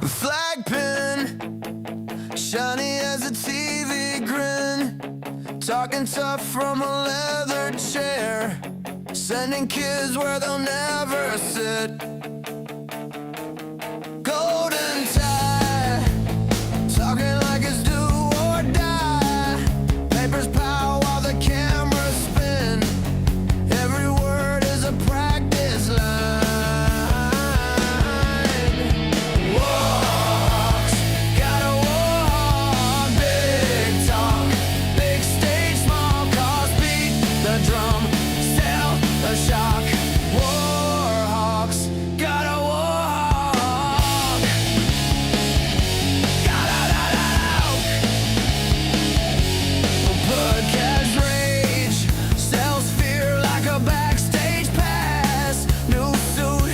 Flag pin, shiny as a TV grin, talking tough from a leather chair, sending kids where they'll never sit. Golden tie, talking like it's do or die. Papers power while the cameras spin. Every word is a practice line. Walks, gotta walk. Big talk, big stage, small cause. Beat the drum, sell the shock. Warhawks, gotta walk. Podcast rage sells fear like a backstage pass. New suit,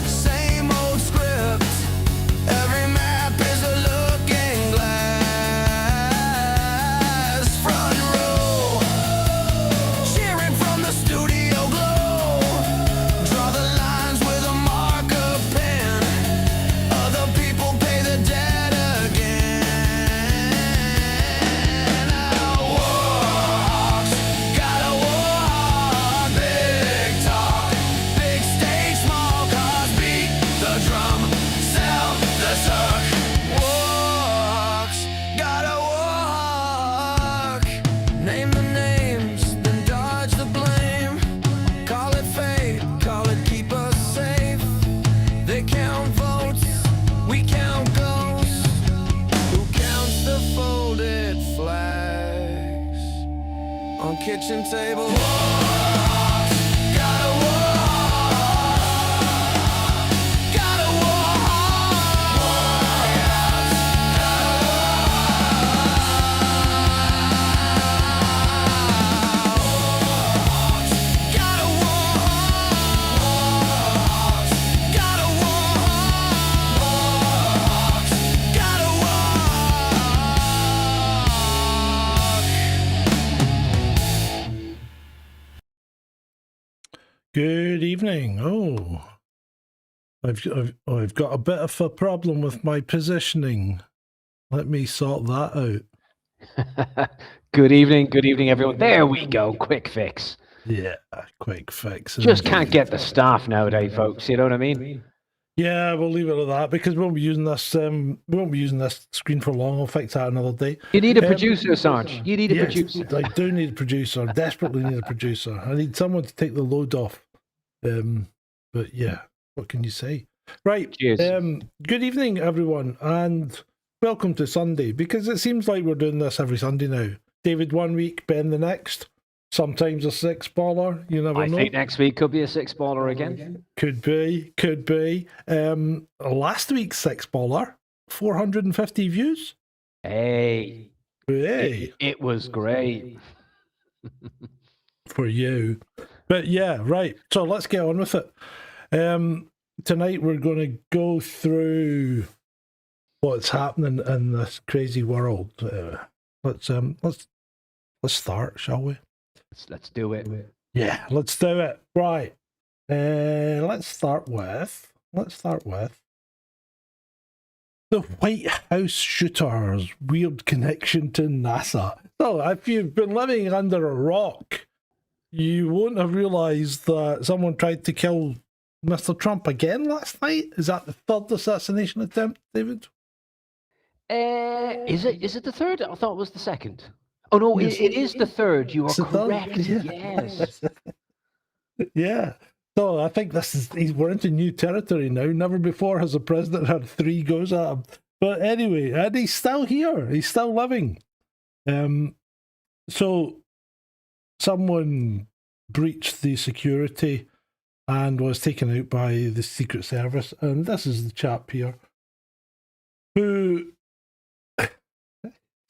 same old script. Every map is a looking glass. Front row, cheering from the studio glow. Draw the lines with a marker pen. Other people pay the debt again. Warhawks, gotta walk. Big talk, big stage, small cars. Beat the drum, sell the suck. Warhawks, gotta walk. Name the names, then dodge the blame. Call it fate, call it keep us safe. They count votes, we count ghosts. Who counts the folded flags on kitchen table? Warhawks, gotta walk. Gotta walk. Warhawks, gotta walk. Warhawks, gotta walk. Warhawks, gotta walk. Good evening. Oh, I've got a bit of a problem with my positioning. Let me sort that out. Good evening, everyone. There we go. Quick fix. Yeah, quick fix. Just can't get the staff nowadays, folks. You know what I mean? Yeah, we'll leave it at that because we won't be using this. We won't be using this screen for long. I'll fix that another day. You need a producer, Sarge. You need a Yes, producer. I do need a producer. I desperately need a producer. I need someone to take the load off. But yeah, what can you say? Right. Cheers. Good evening, everyone, and welcome to Sunday, because it seems like we're doing this every Sunday now. David one week, Ben the next. Sometimes a six baller. You never I know. think next week could be a six baller again. Could be. Last week's six baller, 450 views. Hey, Hey, it was great. for you. But yeah, right. So let's get on with it. Tonight we're going to go through what's happening in this crazy world. Let's start, shall we? Let's do it. Yeah, let's do it. Right. Let's start with the White House shooter's weird connection to NASA. So if you've been living under a rock, you won't have realised that someone tried to kill Mr. Trump again last night. Is that the third assassination attempt, David? Is it the third? I thought it was the second. Oh no, Yes. it is the third. You are It's the third, correct. yeah. Yes. Yeah. So I think we're into new territory now. Never before has a president had 3 goes at him. But anyway, and he's still here. He's still living. So someone breached the security and was taken out by the Secret Service. And this is the chap here who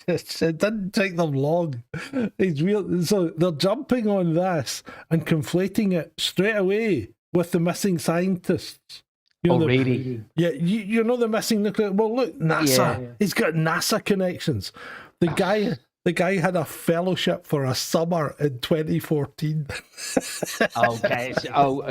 it didn't take them long. It's real. So they're jumping on this and conflating it straight away with the missing scientists. You know, Really? Yeah, you know the missing nuclear. Well, look, NASA. Yeah. He's got NASA connections. The guy The guy had a fellowship for a summer in 2014. Okay.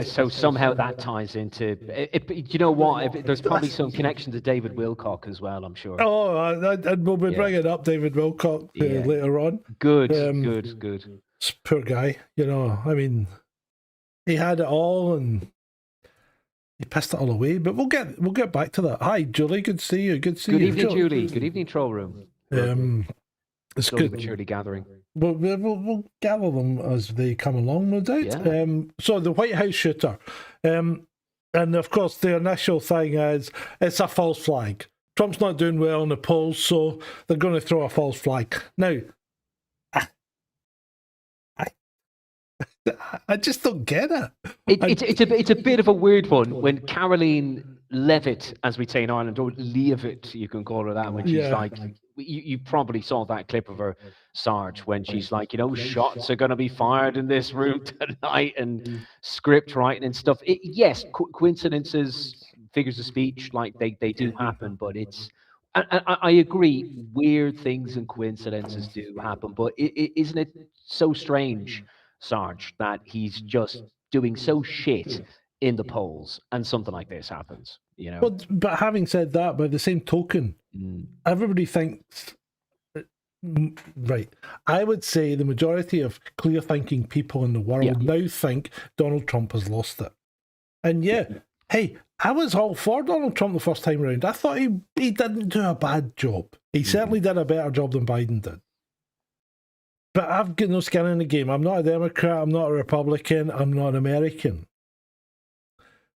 So somehow that ties into it. You know what? There's probably some connection to David Wilcock as well, I'm sure. Oh, and we'll be bringing up David Wilcock later on. Good. Poor guy, you know. I mean, he had it all and he pissed it all away. But we'll get back to that. Hi, Julie. Good to see you. Good to see you. Good evening, Julie. Good evening, Troll Room. It's Slowly good. but surely gathering. We'll gather them as they come along, no doubt. Yeah. So the White House shooter, and of course the initial thing is it's a false flag. Trump's not doing well in the polls, so they're going to throw a false flag. Now, I just don't get it. It's a bit of a weird one when Caroline Levitt, as we say in Ireland, or Leavitt, you can call her that, when she's like, you probably saw that clip of her, Sarge, when she's like, shots are going to be fired in this room tonight, and script writing and stuff. Yes, coincidences, figures of speech, like they do happen, but it's. I agree, weird things and coincidences do happen, but isn't it so strange, Sarge, that he's just doing so shit in the polls and something like this happens, But having said that, by the same token, everybody thinks, right, I would say the majority of clear-thinking people in the world now think Donald Trump has lost it. And hey, I was all for Donald Trump the first time around. I thought he didn't do a bad job. He certainly did a better job than Biden did. But I've got no skin in the game. I'm not a Democrat, I'm not a Republican, I'm not an American.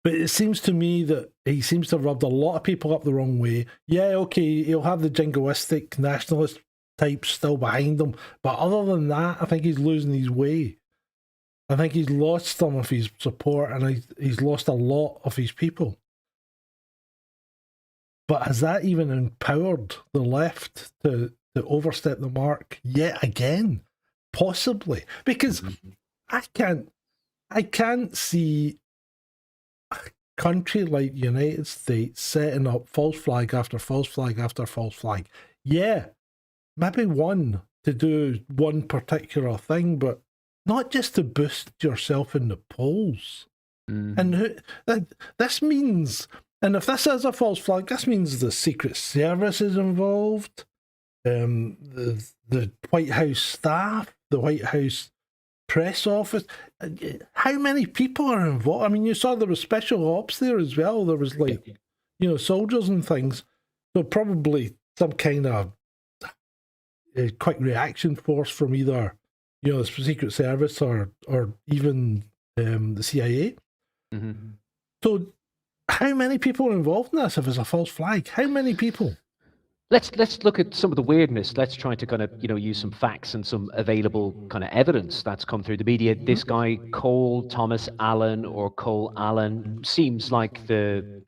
But it seems to me that he seems to have rubbed a lot of people up the wrong way. Yeah, okay, he'll have the jingoistic nationalist types still behind him. But other than that, I think he's losing his way. I think he's lost some of his support and he's lost a lot of his people. But has that even empowered the left to overstep the mark yet again? Possibly. Because I can't see a country like the United States setting up false flag after false flag after false flag. Yeah, maybe one to do one particular thing, but not just to boost yourself in the polls. And this means, and if this is a false flag, this means the Secret Service is involved, the White House staff, the White House press office. How many people are involved? I mean, you saw there was special ops there as well. There was soldiers and things. So probably some kind of quick reaction force from either the Secret Service or even the CIA. So how many people are involved in this if it's a false flag? How many people? Let's look at some of the weirdness. Let's try to kind of use some facts and some available kind of evidence that's come through the media. This guy Thomas Allen or Cole Allen seems like the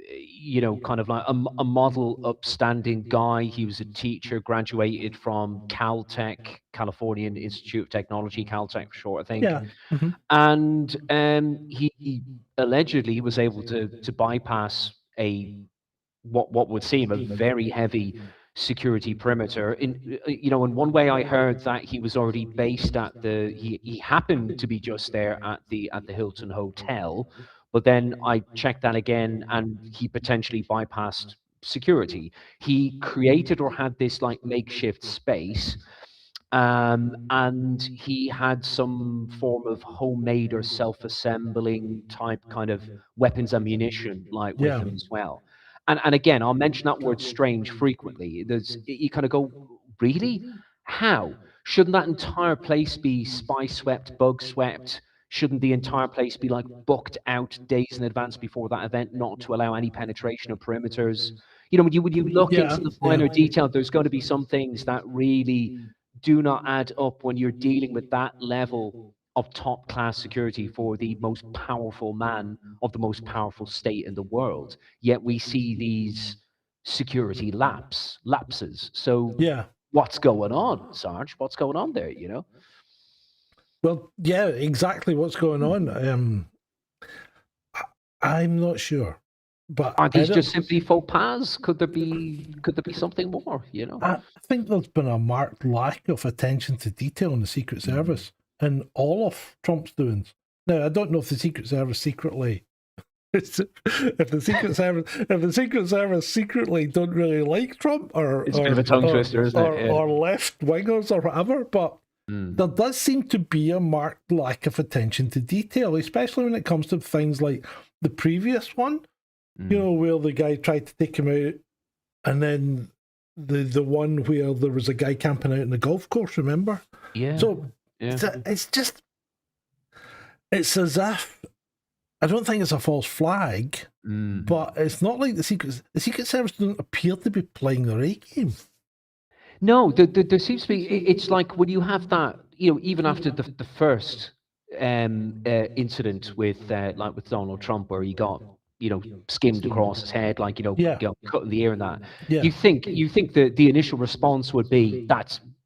kind of like a model upstanding guy. He was a teacher, graduated from Caltech, Californian Institute of Technology, Caltech for short, I think. Yeah. And he allegedly was able to bypass what would seem a very heavy security perimeter. In one way I heard that he was already based at he happened to be just there at the Hilton Hotel, but then I checked that again and he potentially bypassed security. He created or had this like makeshift space, and he had some form of homemade or self-assembling type kind of weapons and ammunition with him as well. And again, I'll mention that word strange frequently. You kind of go, really? How? Shouldn't that entire place be spy swept, bug swept? Shouldn't the entire place be like booked out days in advance before that event, not to allow any penetration of perimeters? When you look into the finer detail, there's going to be some things that really do not add up when you're dealing with that level of top class security for the most powerful man of the most powerful state in the world. Yet we see these security lapses. So what's going on, Sarge? What's going on there, Well, yeah, exactly what's going on. I'm not sure. But Are these just simply faux pas? Could there be something more? You know? I think there's been a marked lack of attention to detail in the Secret Service and all of Trump's doings. Now, I don't know if the Secret Service secretly, if the Secret Service secretly don't really like Trump, or It's a bit of a tongue twister, isn't it? Yeah. Or left wingers or whatever, but there does seem to be a marked lack of attention to detail, especially when it comes to things like the previous one. You know, where the guy tried to take him out, and then the one where there was a guy camping out in the golf course, remember? Yeah. So it's just, it's as if, I don't think it's a false flag, but it's not like the Secret Service doesn't appear to be playing their A game. No, there seems to be. It's like when you have that, you know, even after the first incident with Donald Trump, where he got, you know, skimmed across his head, like, you know, cut in the ear and that. Yeah. You think that the initial response would be,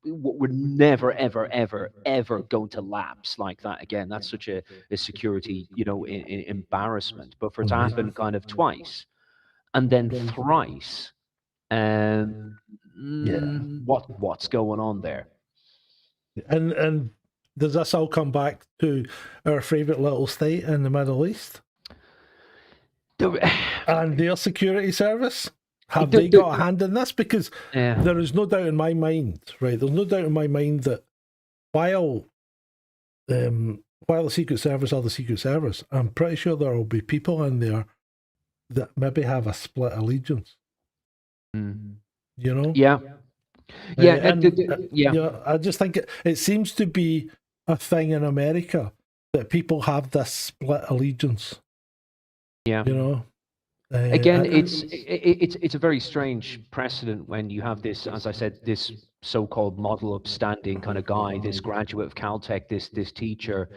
we're never, ever, ever, ever going to lapse like that again. That's such a security, you know, embarrassment. But for it to happen kind of twice and then thrice, what's going on there? And does this all come back to our favourite little state in the Middle East? And their security service? Have they got a hand in this? Because there is no doubt in my mind, right? There's no doubt in my mind that while the Secret Service are the Secret Service, I'm pretty sure there will be people in there that maybe have a split allegiance. You know? Yeah. You know, I just think it seems to be a thing in America that people have this split allegiance. Yeah. You know? Again, it's a very strange precedent when you have this, as I said, this so-called model upstanding kind of guy, this graduate of Caltech, this teacher,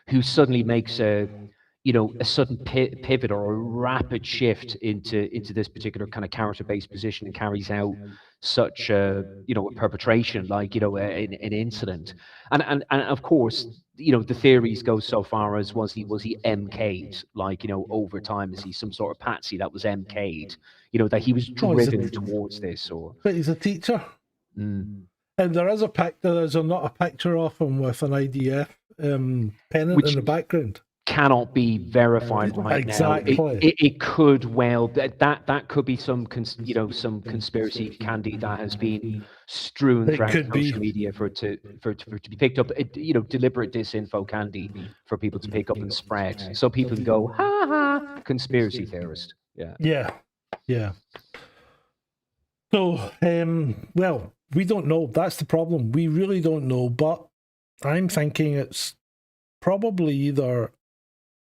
who suddenly makes a sudden pivot or a rapid shift into this particular kind of character-based position and carries out such a perpetration, like, you know, an incident, and of course, you know, the theories go so far as was he MK'd, like, you know, over time, is he some sort of patsy that was MK'd, you know, that he was driven towards this, or but he's a teacher. And there is a picture. There's not a picture of him with an IDF pennant in the background. Cannot be verified right now. It could well that could be some conspiracy candy that has been strewn throughout social media for it to be picked up. Deliberate disinfo candy for people to pick up and spread, so people can go, ha ha, conspiracy theorist. Yeah. So, well, we don't know. That's the problem. We really don't know. But I'm thinking it's probably either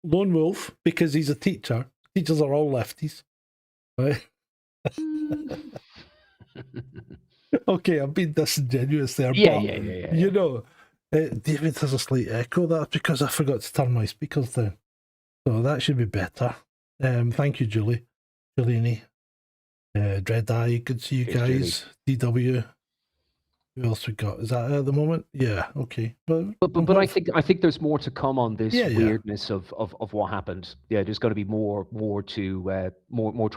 Lone Wolf, because he's a teacher. Teachers are all lefties, right? Okay, I'm being disingenuous there. Yeah. You know, David has a slight echo. That's because I forgot to turn my speakers down. So that should be better. Thank you, Juliani. Dread Eye, good to see you guys. DW. Who else we got? Is that at the moment? Yeah, okay. But I think there's more to come on this weirdness of what happened. Yeah, there's going to be more to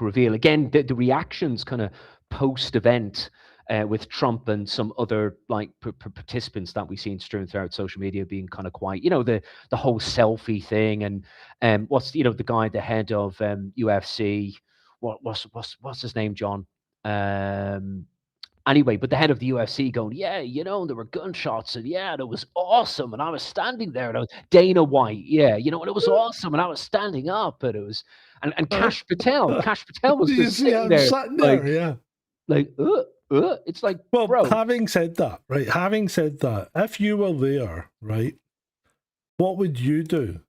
reveal. Again, the reactions kind of post event with Trump and some other like participants that we've seen strewn throughout social media being kind of quite, you know, the whole selfie thing, and what's, you know, the guy, the head of UFC, what's his name, John? Anyway, but the head of the UFC going, yeah, you know, there were gunshots, and yeah, it was awesome, and I was standing there, and I was Dana White, yeah, you know, and it was awesome, and I was standing up, and it was, and Kash Patel was just sitting there, like, it's like, well, bro. Having said that, if you were there, right, what would you do?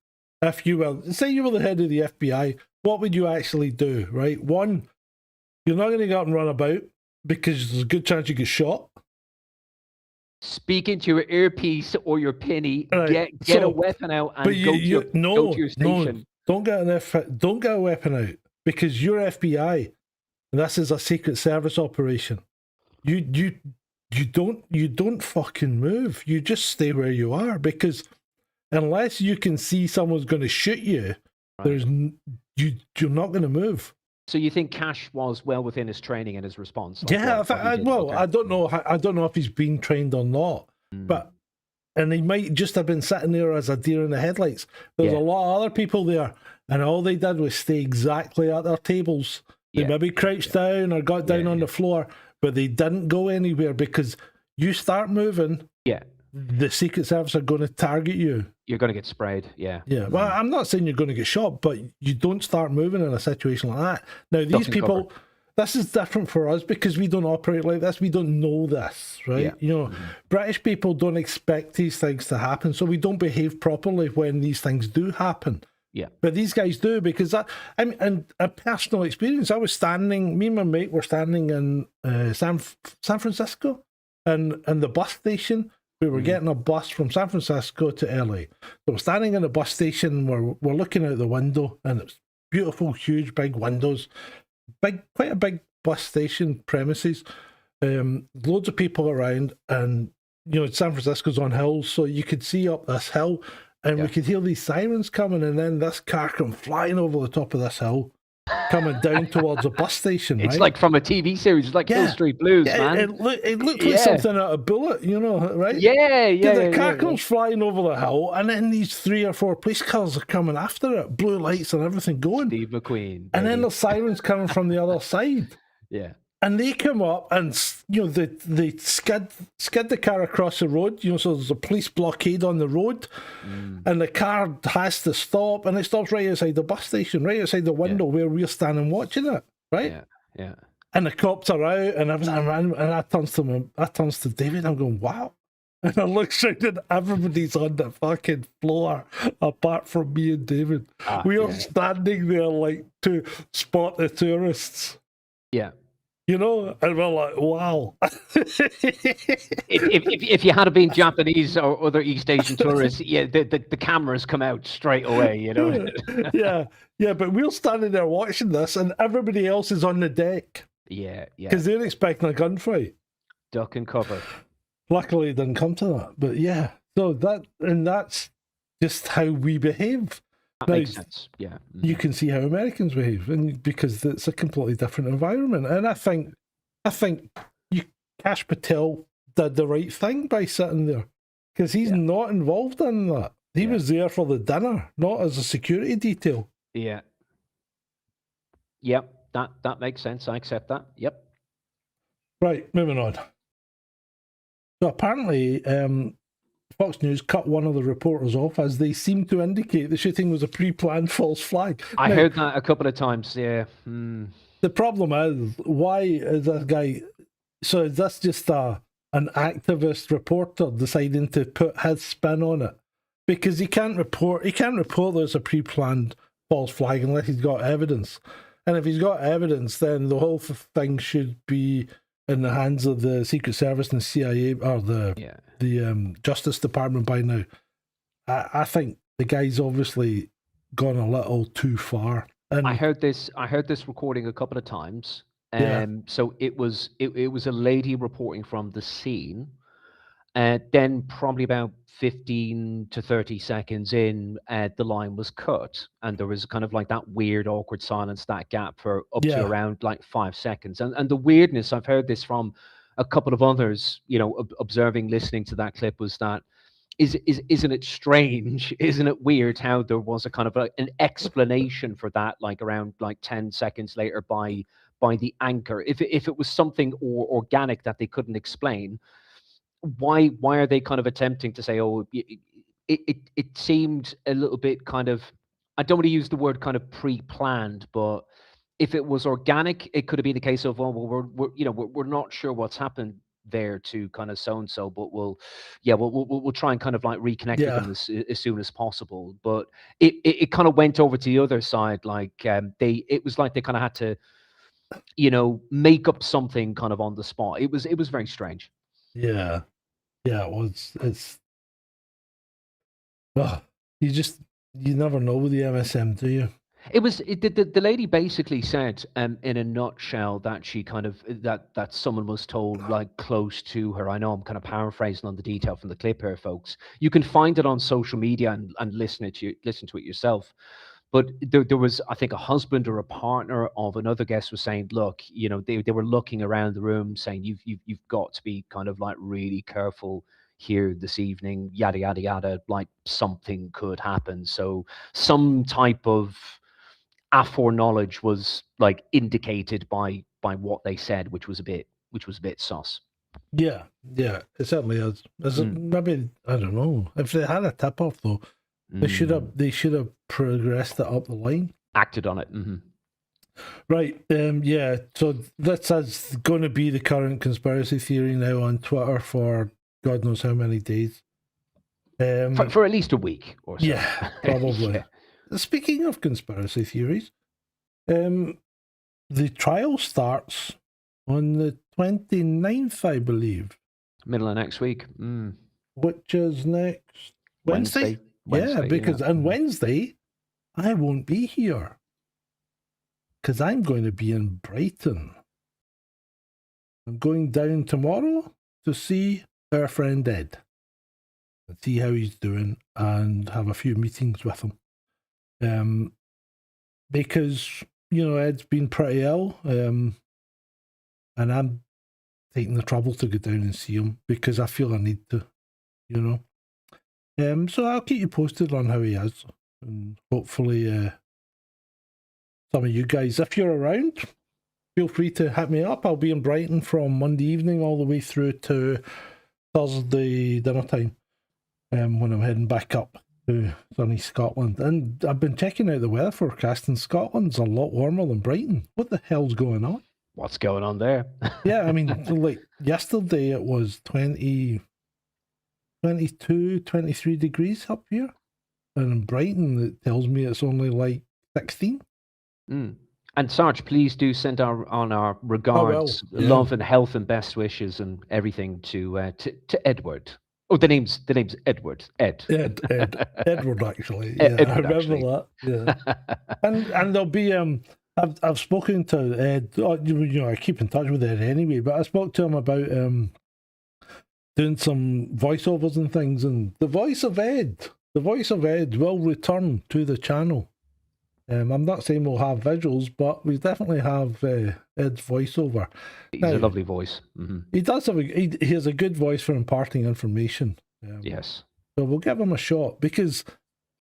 If you were, say you were the head of the FBI, what would you actually do, right? One, you're not going to go out and run about, because there's a good chance you get shot. Speak into your earpiece or your penny. Right. Get a weapon out and go to your station. No, don't get a weapon out, because you're FBI, and this is a Secret Service operation. You don't fucking move. You just stay where you are, because unless you can see someone's going to shoot you, you're not going to move. So you think Cash was well within his training and his response? Like Yeah, what he did? well, Okay. I don't know. I don't know if he's been trained or not, but and he might just have been sitting there as a deer in the headlights. There's a lot of other people there, and all they did was stay exactly at their tables. They maybe crouched down or got down on the floor, but they didn't go anywhere because you start moving. Yeah. The Secret Service are going to target you. You're going to get sprayed. Yeah. Yeah. Well, I'm not saying you're going to get shot, but you don't start moving in a situation like that. Now, these people, this is different for us because we don't operate like this. We don't know this, right? Yeah. You know, British people don't expect these things to happen, so we don't behave properly when these things do happen. Yeah. But these guys do because I mean, and a personal experience. I was standing. Me and my mate were standing in San Francisco, and the bus station. We were getting a bus from San Francisco to LA. So we're standing in a bus station. We're looking out the window, and it's beautiful, huge, big windows. Quite a big bus station premises. Loads of people around, and you know, San Francisco's on hills, so you could see up this hill, and we could hear these sirens coming, and then this car come flying over the top of this hill, coming down towards a bus station. It's right? like from a TV series, it's like Hill Street Blues, man. It looked like something out of Bullet, you know, right? The car comes flying over the hill, and then these 3 or 4 police cars are coming after it, blue lights and everything going. Steve McQueen. And then the sirens coming from the other side. Yeah. And they come up and, you know, they skid the car across the road, you know, so there's a police blockade on the road, and the car has to stop, and it stops right outside the bus station, right outside the window where we're standing watching it, right? Yeah. And the cops are out, and everything, and I turns to David, I'm going, wow. And I look around and everybody's on the fucking floor apart from me and David. We are standing there like to spot the tourists. Yeah. You know, and we're like, wow. if you had been Japanese or other East Asian tourists, the cameras come out straight away, you know. yeah, but we're standing there watching this, and everybody else is on the deck. Yeah. Because they're expecting a gunfight. Duck and cover. Luckily, it didn't come to that. But yeah, so that's just how we behave. That makes sense. Yeah. You can see how Americans behave, and because it's a completely different environment. And I think Kash Patel did the right thing by sitting there, because he's not involved in that. He was there for the dinner, not as a security detail. Yeah. Yep. That makes sense. I accept that. Yep. Right, moving on. So apparently, Fox News cut one of the reporters off as they seemed to indicate the shooting was a pre-planned false flag. I heard that a couple of times, yeah. The problem is, why is this guy... So is this just an activist reporter deciding to put his spin on it? Because he can't report there's a pre-planned false flag unless he's got evidence. And if he's got evidence, then the whole thing should be in the hands of the Secret Service and CIA or the Justice Department by now. I think the guy's obviously gone a little too far. And I heard this recording a couple of times. So it was a lady reporting from the scene. Then probably about 15 to 30 seconds in, the line was cut, and there was kind of like that weird, awkward silence, that gap for up to around like 5 seconds. And the weirdness, I've heard this from a couple of others, you know, observing, listening to that clip, was that isn't it strange? Isn't it weird how there was a kind of an explanation for that, like around like 10 seconds later by the anchor? If it was something organic that they couldn't explain, why are they kind of attempting to say, oh, it seemed a little bit kind of, I don't want to use the word kind of pre-planned, but if it was organic, it could have been the case of, well, we're not sure what's happened there to kind of so and so, but we'll try and kind of like reconnect with them as soon as possible. But it kind of went over to the other side, like it was like they kind of had to, you know, make up something kind of on the spot. It was very strange. Yeah, it was. It's you never know with the MSM, do you? The lady basically said, in a nutshell, that she kind of that someone was told like close to her. I know I'm kind of paraphrasing on the detail from the clip here, folks. You can find it on social media and listen to it yourself. But there was, I think, a husband or a partner of another guest was saying, look, they were looking around the room saying, you've got to be kind of like really careful here this evening, yada, yada, yada, like something could happen. So some type of aforeknowledge was like indicated by what they said, which was a bit sus. Yeah, it certainly is. Maybe, I don't know. If they had a tip off though, they should have progressed it up the line. Acted on it. Right. Yeah. So this is going to be the current conspiracy theory now on Twitter for God knows how many days. For at least a week or so. Yeah, probably. Yeah. Speaking of conspiracy theories, the trial starts on the 29th, I believe. Middle of next week. Which is next Wednesday? Yeah, because on Wednesday, I won't be here. Because I'm going to be in Brighton. I'm going down tomorrow to see our friend Ed. And see how he's doing and have a few meetings with him. Because, Ed's been pretty ill. And I'm taking the trouble to go down and see him because I feel I need to, So I'll keep you posted on how he is. And hopefully some of you guys, if you're around, feel free to hit me up. I'll be in Brighton from Monday evening all the way through to Thursday dinner time when I'm heading back up to sunny Scotland. And I've been checking out the weather forecast, and Scotland's a lot warmer than Brighton. What the hell's going on? What's going on there? Yeah, I mean, like yesterday it was 22, 23 degrees up here. And in Brighton, it tells me it's only like 16. And Sarge, please do send our regards, love and health and best wishes and everything to Edward. Oh, the name's Edward. Ed. Edward, actually. Yeah, Edward, I remember actually. that. Yeah. and there'll be I've spoken to Ed. I keep in touch with Ed anyway, but I spoke to him about doing some voiceovers and things, and the voice of Ed will return to the channel. I'm not saying we'll have visuals, but we definitely have Ed's voiceover. He's a lovely voice. He does have he has a good voice for imparting information. Yes. So we'll give him a shot, because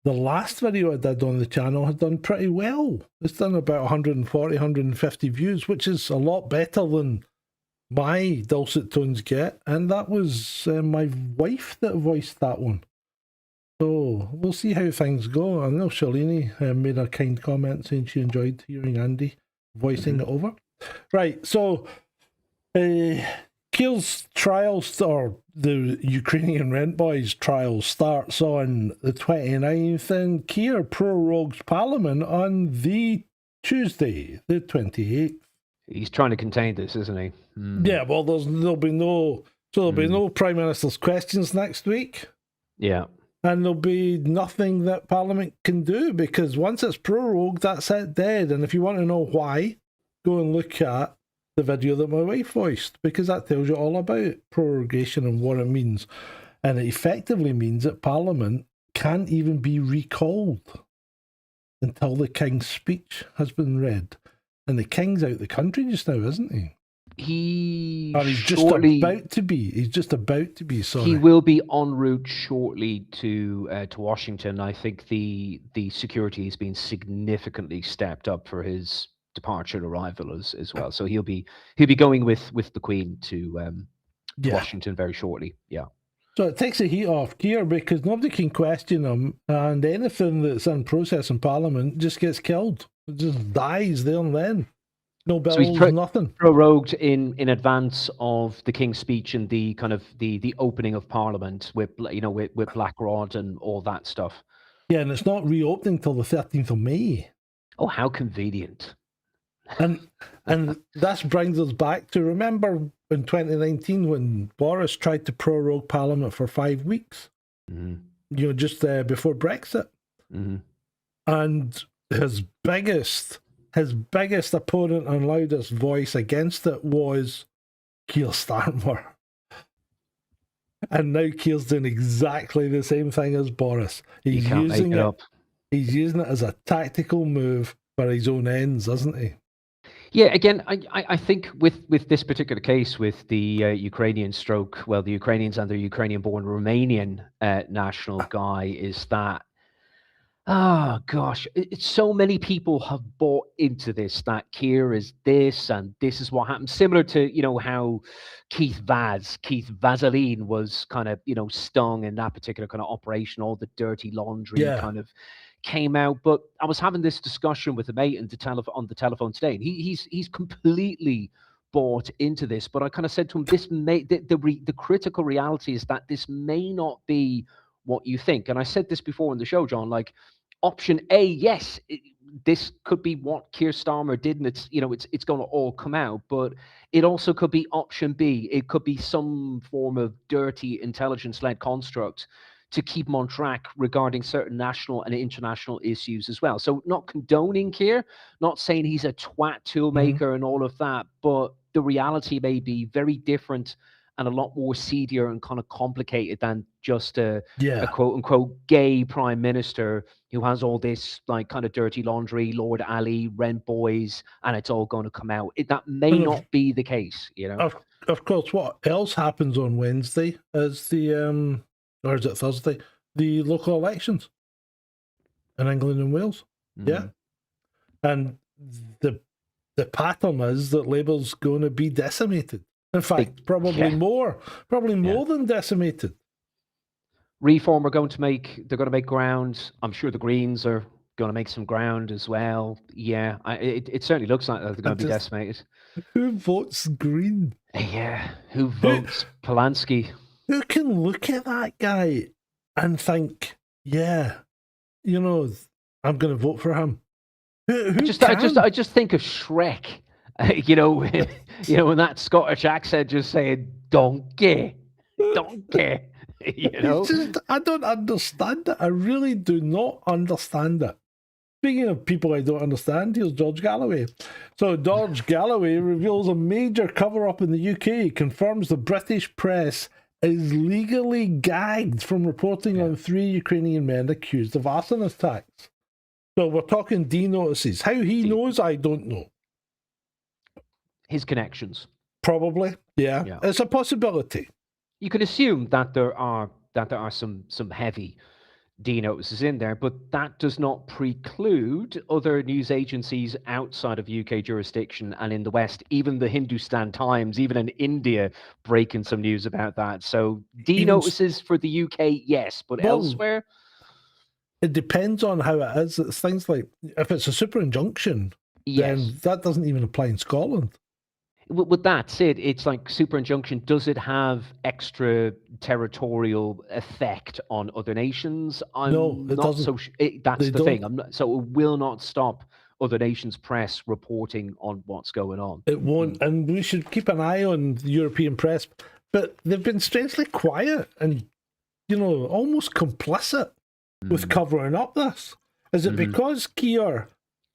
the last video I did on the channel has done pretty well. It's done about 140, 150 views, which is a lot better than my dulcet tones get. And that was my wife that voiced that one. So we'll see how things go. I know Shalini made a kind comment saying she enjoyed hearing Andy voicing it over. Right, so Keir's trials, or the Ukrainian rent boys trial, starts on the 29th, and Keir prorogues Parliament on the Tuesday, the 28th. He's trying to contain this, isn't he? Yeah, well, there'll be no Prime Minister's questions next week. Yeah. And there'll be nothing that Parliament can do, because once it's prorogued, that's it, dead. And if you want to know why, go and look at the video that my wife voiced, because that tells you all about prorogation and what it means. And it effectively means that Parliament can't even be recalled until the King's speech has been read. And the King's out the country just now, isn't he? He's just about to be. He's just about to be. Sorry. He will be en route shortly to Washington. I think the security has been significantly stepped up for his departure and arrival as well. So he'll be going with the Queen to Washington very shortly. Yeah. So it takes the heat off Keir, because nobody can question him, and anything that's in process in Parliament just gets killed. It just dies there and then. No bills, nothing. Prorogued in advance of the King's speech and the kind of the opening of Parliament with Black Rod and all that stuff. Yeah, and it's not reopening till the 13th of May. Oh, how convenient! And this brings us back to, remember in 2019 when Boris tried to prorogue Parliament for 5 weeks. Just before Brexit, and his biggest opponent and loudest voice against it was Keir Starmer. And now Keir's doing exactly the same thing as Boris. He's can't using make it up. he's using it as a tactical move for his own ends, isn't he? Yeah, again, I think with this particular case, with the Ukrainian the Ukrainians and the Ukrainian-born Romanian national guy, is that, oh gosh, it's so many people have bought into this, that Keir is this and this is what happened. Similar to, how Keith Vaseline was kind of, stung in that particular kind of operation, all the dirty laundry Yeah. kind of came out. But I was having this discussion with a mate on the telephone today, and he's completely bought into this. But I kind of said to him, the critical reality is that this may not be what you think. And I said this before in the show, John, like option A, yes, this could be what Keir Starmer did, and it's going to all come out. But it also could be option B. It could be some form of dirty intelligence-led construct to keep him on track regarding certain national and international issues as well. So not condoning Keir, not saying he's a twat toolmaker and all of that, but the reality may be very different and a lot more seedier and kind of complicated than just a quote unquote gay prime minister who has all this like kind of dirty laundry, Lord Ali, rent boys, and it's all going to come out. That may not be the case, Of course, what else happens on Wednesday is the or is it Thursday? The local elections in England and Wales. Yeah. And the pattern is that Labour's going to be decimated. In fact, probably more than decimated. Reform they're going to make ground. I'm sure the Greens are going to make some ground as well. Yeah, it certainly looks like they're going to be decimated. Who votes Green? Yeah, who votes Polanski? Who can look at that guy and think, yeah, I'm going to vote for him? I just think of Shrek, in that Scottish accent, just saying donkey. I don't understand it. I really do not understand it. Speaking of people I don't understand, here's George Galloway. So George Galloway reveals a major cover-up in the UK, confirms the British press is legally gagged from reporting on 3 Ukrainian men accused of arson attacks. So we're talking D notices. How he knows, I don't know. His connections. Probably, yeah. It's a possibility. You can assume that there are some heavy D notices in there, but that does not preclude other news agencies outside of UK jurisdiction and in the West, even the Hindustan Times, even in India, breaking some news about that. So D notices for the UK, yes, but elsewhere? It depends on how it is. It's things like, if it's a super injunction, then that doesn't even apply in Scotland. With that said, it's like super injunction. Does it have extra territorial effect on other nations? No, it doesn't. That's the thing. So it will not stop other nations' press reporting on what's going on. It won't. And we should keep an eye on the European press. But they've been strangely quiet and, almost complicit with covering up this. Is it because Keir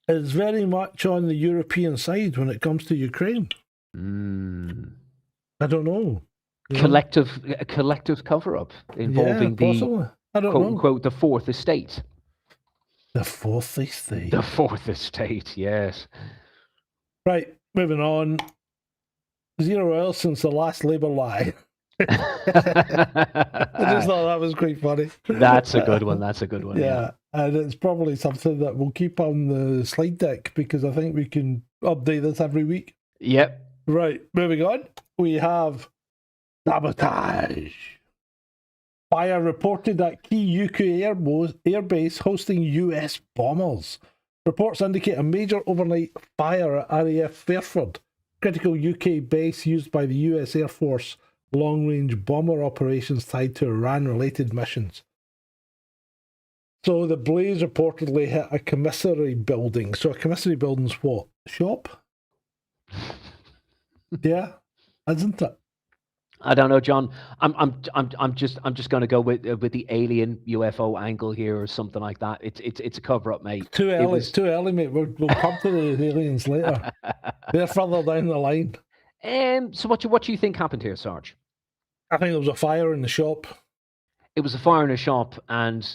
is very much on the European side when it comes to Ukraine? I don't know. A collective cover-up involving the quote-unquote the fourth estate. The fourth estate. The fourth estate, yes. Right, moving on. 0 hours since the last Labour lie. I just thought that was quite funny. That's a good one. Yeah, and it's probably something that we'll keep on the slide deck because I think we can update this every week. Yep. Right, moving on. We have sabotage. Fire reported at key UK airbase hosting US bombers. Reports indicate a major overnight fire at RAF Fairford, critical UK base used by the US Air Force long-range bomber operations tied to Iran-related missions. So the blaze reportedly hit a commissary building. So a commissary building's what? Shop? Yeah, isn't it? I don't know, John. I'm just going to go with the alien UFO angle here or something like that. It's a cover up, mate. Too early, mate. We'll come to the aliens later. They're further down the line. So what do you think happened here, Sarge? I think there was a fire in the shop. It was a fire in a shop, and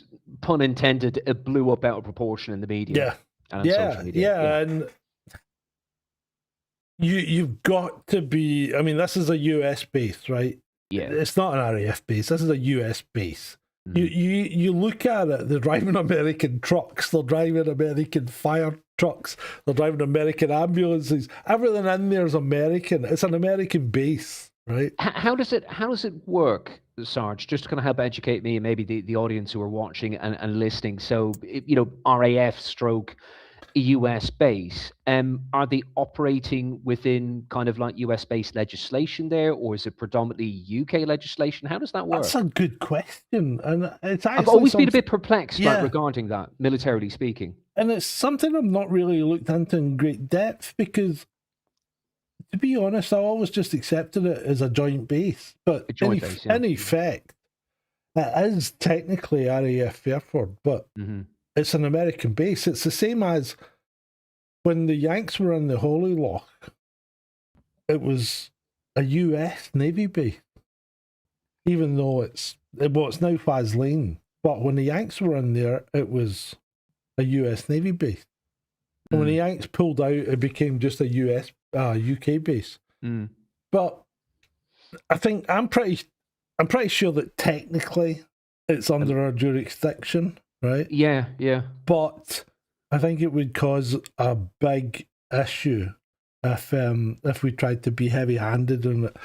pun intended, it blew up out of proportion in the media and on social media. And you've got to be. I mean, this is a US base, right? Yeah. It's not an RAF base. This is a US base. You look at it. They're driving American trucks. They're driving American fire trucks. They're driving American ambulances. Everything in there is American. It's an American base, right? How does it work, Sarge? Just to kind of help educate me and maybe the audience who are watching and listening. So, RAF stroke US base, are they operating within kind of like US based legislation there, or is it predominantly UK legislation? How does that work? That's a good question, and it's actually I've always been a bit perplexed regarding that, militarily speaking. And it's something I've not really looked into in great depth because, to be honest, I always just accepted it as a joint base. But in effect, it is technically RAF Fairford, but it's an American base. It's the same as when the Yanks were in the Holy Loch, it was a US Navy base, even though it's now Faz Lane. But when the Yanks were in there, it was a US Navy base. And when the Yanks pulled out, it became just a UK base. But I think I'm pretty sure that technically it's under our jurisdiction, right? Yeah. But I think it would cause a big issue if we tried to be heavy-handed on it.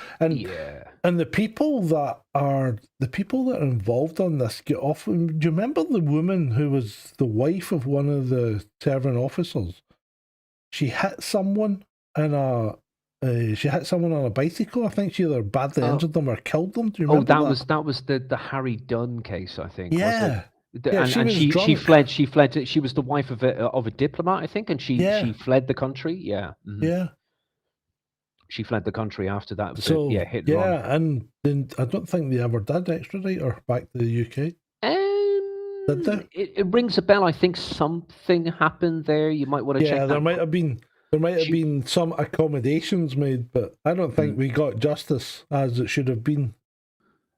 And the people that are involved on this get off. Do you remember the woman who was the wife of one of the serving officers? She hit someone on a bicycle. I think she either badly injured them or killed them. Do you remember that was the Harry Dunn case, I think. Yeah. She fled. She was the wife of a diplomat, I think, and she fled the country. Yeah. Yeah. She fled the country after that. So hit and run. And then I don't think they ever did extradite her back to the UK. Did they? It rings a bell. I think something happened there. You might want to check. Yeah, there might have been some accommodations made, but I don't think we got justice as it should have been.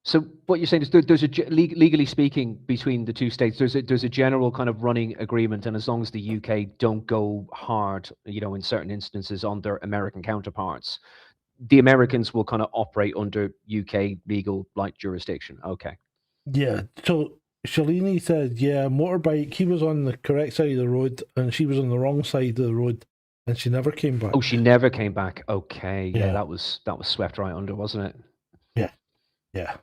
So what you're saying is there's legally speaking, between the two states, there's a general kind of running agreement, and as long as the UK don't go hard, in certain instances on their American counterparts, the Americans will kind of operate under UK legal jurisdiction. Okay. Yeah. So Shalini said, motorbike. He was on the correct side of the road, and she was on the wrong side of the road, and she never came back. Oh, she never came back. Okay. Yeah, that was swept right under, wasn't it? Yeah.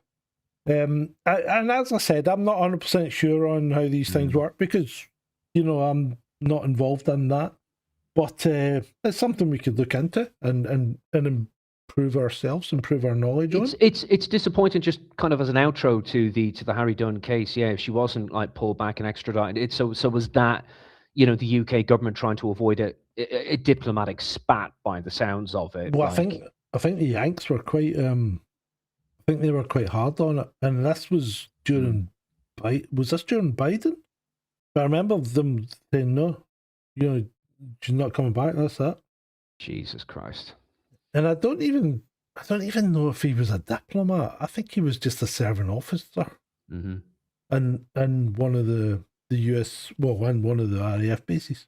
And as I said, I'm not 100% sure on how these things work because, I'm not involved in that. But it's something we could look into and improve ourselves, improve our knowledge on. It's disappointing, just kind of as an outro to the Harry Dunn case. Yeah, if she wasn't pulled back and extradited, so was that the UK government trying to avoid a diplomatic spat by the sounds of it. Well, I think the Yanks were quite. I think they were quite hard on it, and this was during. Was this during Biden? But I remember them saying no. She's not coming back. That's it. Jesus Christ! And I don't even know if he was a diplomat. I think he was just a serving officer. And one of the US, and one of the RAF bases.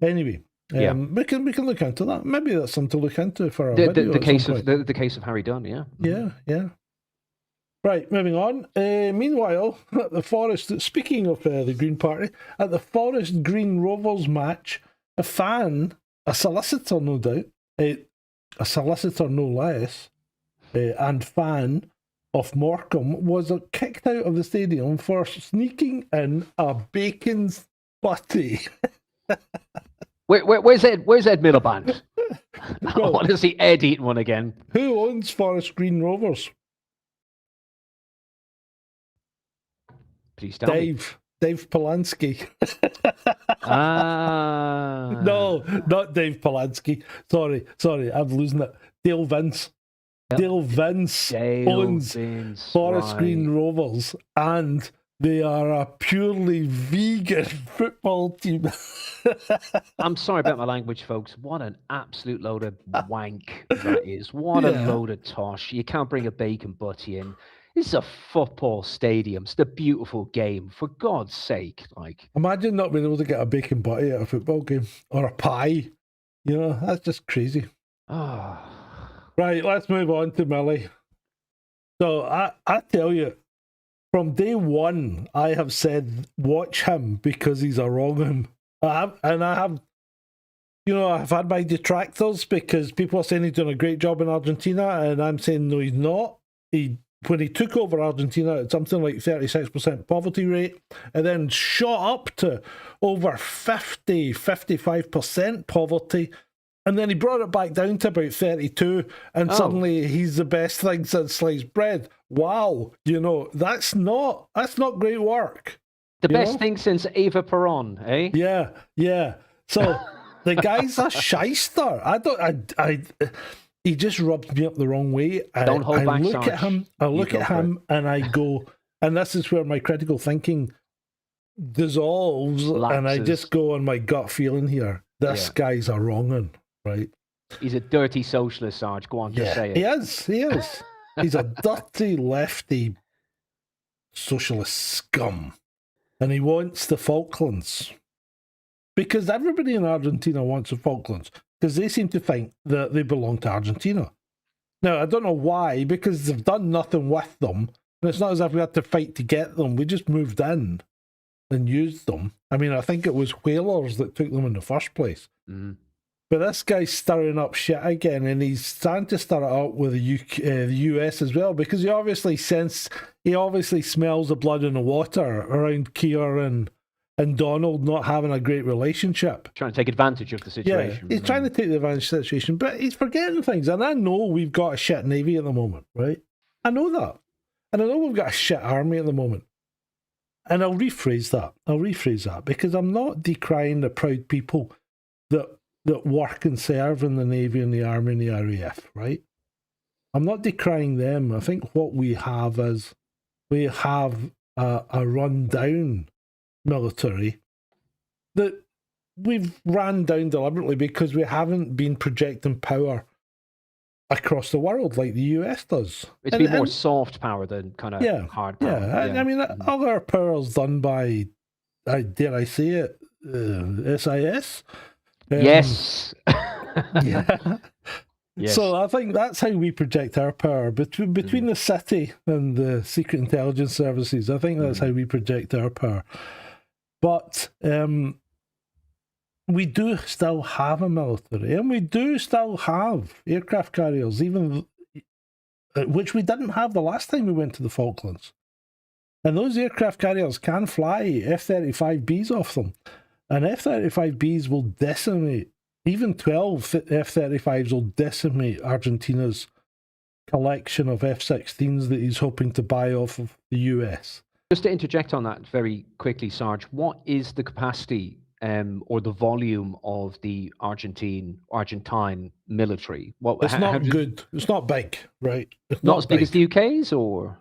Anyway. We can look into that. Maybe that's something to look into for our video. The case of Harry Dunn, yeah. Yeah. Right, moving on. Meanwhile, at the Forest, speaking of the Green Party, at the Forest Green Rovers match, a fan, a solicitor no doubt, a solicitor no less, and fan of Morecambe was kicked out of the stadium for sneaking in a bacon butty. Where's Ed Miliband? I want to see Ed eating one again. Who owns Forest Green Rovers? Please tell me. Dave Polanski. Ah. No, not Dave Polanski. Sorry, I'm losing it. Dale Vince. Dale Vince owns Forest Green Rovers, and they are a purely vegan football team. I'm sorry about my language, folks. What an absolute load of wank that is. What a load of tosh. You can't bring a bacon butty in. This is a football stadium. It's a beautiful game. For God's sake, like. Imagine not being able to get a bacon butty at a football game or a pie. You know, that's just crazy. Right, let's move on to Milei. So I tell you, from day one, I have said watch him because he's a wrong him. I've had my detractors because people are saying he's doing a great job in Argentina, and I'm saying no, he's not. When he took over Argentina at something like 36% poverty rate, and then shot up to over 55% poverty, and then he brought it back down to about 32, and suddenly he's the best thing since sliced bread. Wow, that's not great work. The best thing since Eva Peron, eh? Yeah. So the guy's a shyster. He just rubs me up the wrong way. Don't hold back, look at him. I look at him and I go, and this is where my critical thinking dissolves, and I just go on my gut feeling here. This guy's a wrong un, right? He's a dirty socialist, Sarge. Go on, just say it. He is. He's a dirty lefty socialist scum. And he wants the Falklands. Because everybody in Argentina wants the Falklands. Because they seem to think that they belong to Argentina. Now, I don't know why, because they've done nothing with them. And it's not as if we had to fight to get them. We just moved in and used them. I mean, I think it was whalers that took them in the first place. Mm-hmm. But this guy's stirring up shit again, and he's starting to stir it up with the US as well, because he obviously smells the blood in the water around Keir and Donald not having a great relationship. Trying to take advantage of the situation. Yeah, he's trying to take advantage of the situation, but he's forgetting things. And I know we've got a shit navy at the moment, right? I know that. And I know we've got a shit army at the moment. And I'll rephrase that because I'm not decrying the proud people that work and serve in the Navy and the Army and the RAF, right? I'm not decrying them. I think what we have is we have a run-down military that we've ran down deliberately because we haven't been projecting power across the world like the US does. It's been more soft power than kind of hard power. Yeah. I mean, other powers done by, dare I say it, SIS? Yes. Yeah. Yes. So I think that's how we project our power between the city and the secret intelligence services. I think that's how we project our power. But we do still have a military, and we do still have aircraft carriers, even which we didn't have the last time we went to the Falklands. And those aircraft carriers can fly F-35Bs off them. And F-35Bs will decimate, even 12 F-35s will decimate Argentina's collection of F-16s that he's hoping to buy off of the US. Just to interject on that very quickly, Sarge, what is the capacity or the volume of the Argentine military? It's not good. It's not big, right? It's not as big as the UK's, or?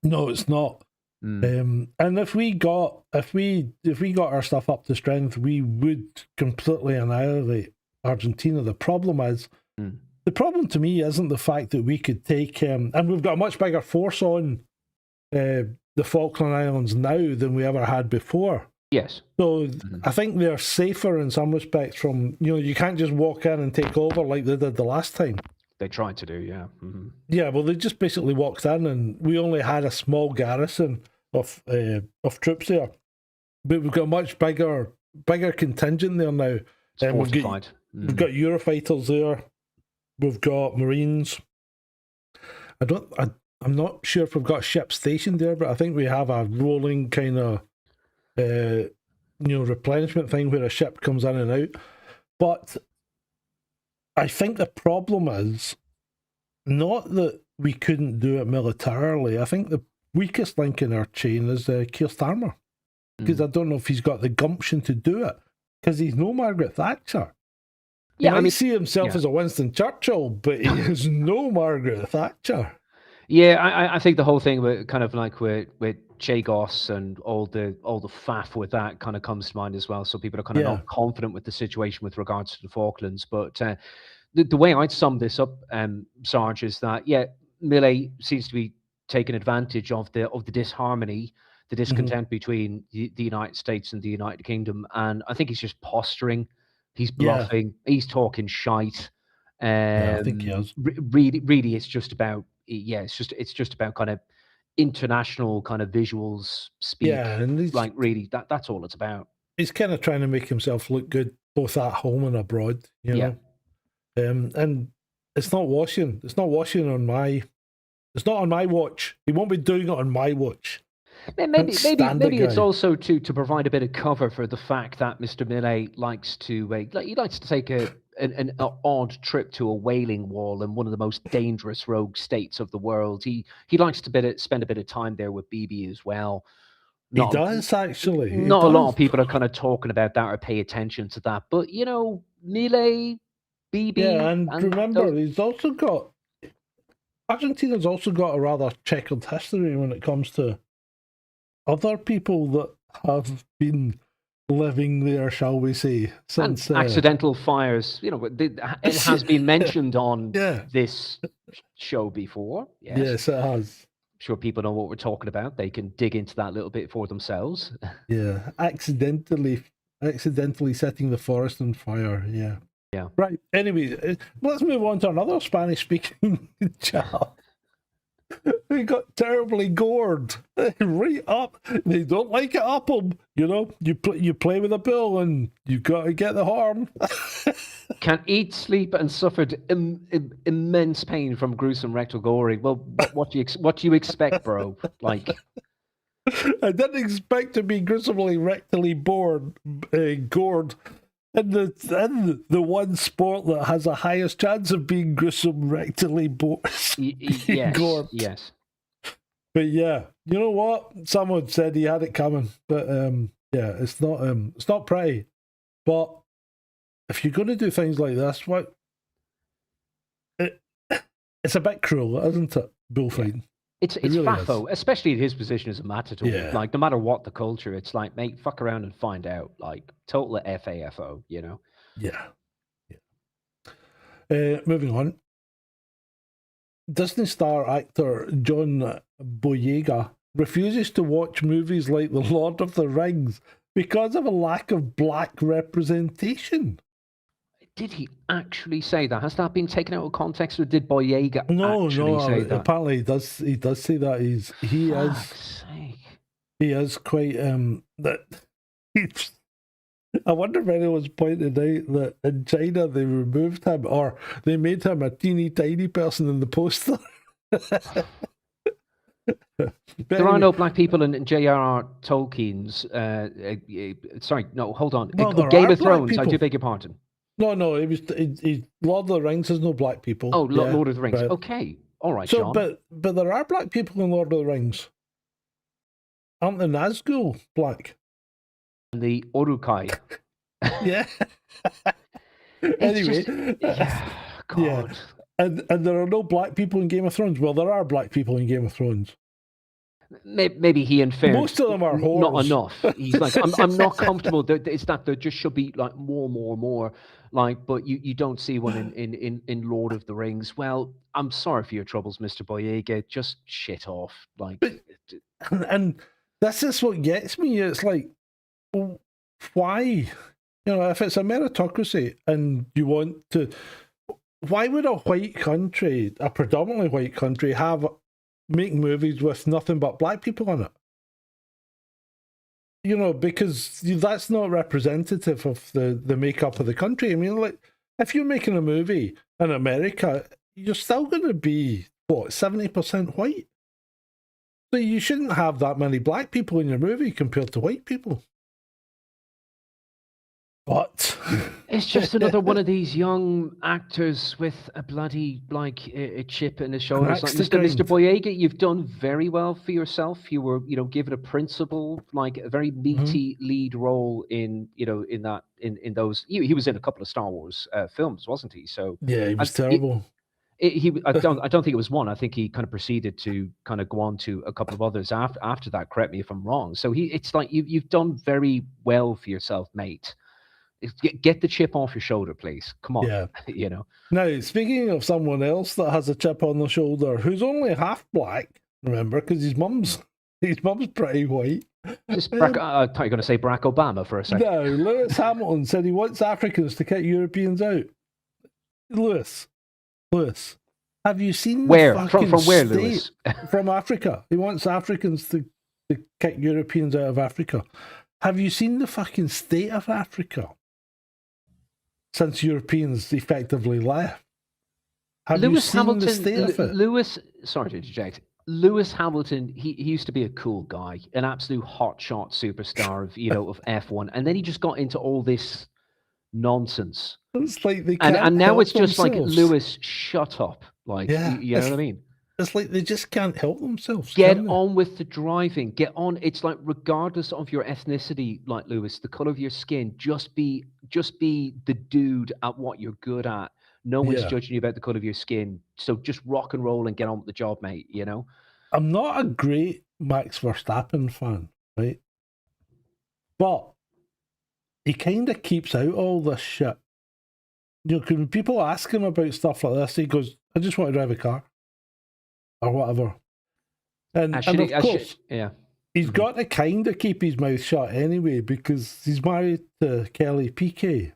No, it's not. And if we got our stuff up to strength, we would completely annihilate Argentina. The problem to me isn't the fact that we could take and we've got a much bigger force on the Falkland Islands now than we ever had before. Yes. So I think they're safer in some respects from, you can't just walk in and take over like they did the last time. They tried to do, yeah. Mm-hmm. Yeah, well, they just basically walked in and we only had a small garrison of troops there. But we've got a much bigger contingent there now. It's fortified. We've got Eurofighters there. We've got Marines. I'm not sure if we've got ships stationed there, but I think we have a rolling kind of replenishment thing where a ship comes in and out. But I think the problem is not that we couldn't do it militarily. I think the weakest link in our chain is Keir Starmer, because I don't know if he's got the gumption to do it, because he's no Margaret Thatcher. He might see himself as a Winston Churchill, but he is no Margaret Thatcher. Yeah, I think the whole thing with kind of like with Chagos and all the faff with that kind of comes to mind as well. So people are kind of not confident with the situation with regards to the Falklands. But the way I'd sum this up, Sarge, is that Milei seems to be taken advantage of the disharmony, the Mm-hmm. discontent between the United States and the United Kingdom, and I think he's just posturing, he's Yeah. bluffing, he's talking shite. Yeah, I think he is. Really, it's just about it's just about kind of international kind of visuals speak. Yeah, and Like really, that's all it's about. he's kind of trying to make himself look good both at home and abroad, you Yeah. know. And it's not washing. It's not washing on my. It's not on my watch. He won't be doing it on my watch. Maybe it's guy. also to provide a bit of cover for the fact that Mr. Milei likes to he likes to take an odd trip to a whaling wall in one of the most dangerous rogue states of the world. He likes to spend a bit of time there with BB as well. He does actually. He Not a lot of does. people are kind of talking about that or pay attention to that, but you know, Milei, BB, Yeah, and remember, those- he's also got Argentina's also got a rather checkered history when it comes to other people that have been living there, shall we say, and since accidental fires. You know, it has been mentioned on Yeah. this show before. Yes, it has. I'm sure people know what we're talking about. They can dig into that a little bit for themselves. Yeah, accidentally setting the forest on fire. Yeah. Yeah. Right. Anyway, let's move on to another Spanish-speaking chap. He got terribly gored right up. They don't like it up him. You know, you play with a pill and you got to get the harm. Can eat, sleep, and suffered immense pain from gruesome rectal goring. Well, what do you expect, bro? Like, I didn't expect to be gruesomely rectally gored in the one sport that has the highest chance of being gruesome rectally gored. Yes. But yeah, you know what? Someone said he had it coming, but yeah, it's not pretty. But if you're going to do things like this, it's a bit cruel, isn't it? Bullfighting. It's really faffo, especially in his position as a matador. Yeah. Like, no matter what the culture, it's like, mate, fuck around and find out. Like, total FAFO, you know? Yeah. Moving on. Disney star actor John Boyega refuses to watch movies like The Lord of the Rings because of a lack of black representation. Did he actually say that? Has that been taken out of context, or did Boyega No, say that? apparently he does say that. He is quite that I wonder if anyone's pointed out that in China they removed him, or they made him a teeny tiny person in the poster. There are no black people in J.R.R. Tolkien's. Sorry, no, hold on. Well, there Game are of Thrones. black I do people. beg your pardon. No, it was Lord of the Rings has no black people. Oh, Lord of the Rings. Right. Okay, all right, So, John. but there are black people in Lord of the Rings. Aren't the Nazgul black? And the Urukai. Yeah. Anyway, God. Yeah. And there are no black people in Game of Thrones. Well, there are black people in Game of Thrones. Maybe he inferred Most of them are whores. not enough. He's like, I'm not comfortable. It's that there just should be like more. Like, but you don't see one in Lord of the Rings. Well, I'm sorry for your troubles, Mr. Boyega. Just shit off. Like, And this is what gets me. It's like, well, why? You know, if it's a meritocracy and you want to, why would a white country, a predominantly white country, make movies with nothing but black people in it? You know, because that's not representative of the makeup of the country. I mean, like, if you're making a movie in America, you're still going to be, 70% white? So you shouldn't have that many black people in your movie compared to white people. But it's just another one of these young actors with a bloody a chip in his shoulders. Like, Mr. Boyega, you've done very well for yourself. You were, given a principal, like a very meaty lead role in those. He was in a couple of Star Wars films, wasn't he? So yeah, he was terrible. I don't think it was one. I think he kind of proceeded to kind of go on to a couple of others after that. Correct me if I'm wrong. So it's like you've done very well for yourself, mate. Get the chip off your shoulder, please. Come on. Yeah. Now, speaking of someone else that has a chip on their shoulder, who's only half black, remember, because his mum's pretty white. I thought you were going to say Barack Obama for a second. No, Lewis Hamilton said he wants Africans to kick Europeans out. Lewis, have you seen where? The From where, Lewis? From Africa. He wants Africans to kick Europeans out of Africa. Have you seen the fucking state of Africa since Europeans effectively left? Have Lewis you seen Hamilton, the state of it? Lewis, sorry to interject. Lewis Hamilton, he used to be a cool guy, an absolute hotshot superstar of F1, and then he just got into all this nonsense. It's like they and now help it's just themselves. like, Lewis, shut up. Like, Yeah, you know what I mean? It's like they just can't help themselves. Get can they? on with the driving. Get on. It's like, regardless of your ethnicity, like Lewis, the color of your skin, just be the dude at what you're good at. No one's Yeah. judging you about the color of your skin. So just rock and roll and get on with the job, mate, you know? I'm not a great Max Verstappen fan, right? But he kind of keeps out all this shit. You know, when people ask him about stuff like this, he goes, I just want to drive a car. Or whatever. And of course, yeah. he's got to kind of keep his mouth shut anyway, because he's married to Kelly Piquet,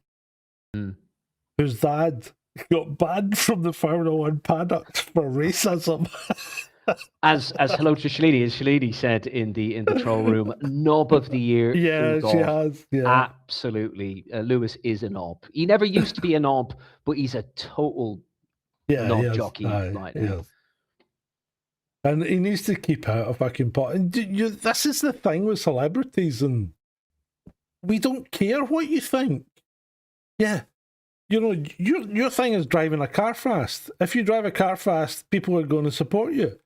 whose dad got banned from the Formula One paddock for racism. As hello to Shalini, as Shalini said in the troll room, knob of the year. Yeah, she has. Yeah. Absolutely. Lewis is a knob. He never used to be a knob, but he's a total knob jockey right now. And he needs to keep out of fucking pot. And this is the thing with celebrities, and we don't care what you think. Yeah. You know, your thing is driving a car fast. If you drive a car fast, people are going to support you.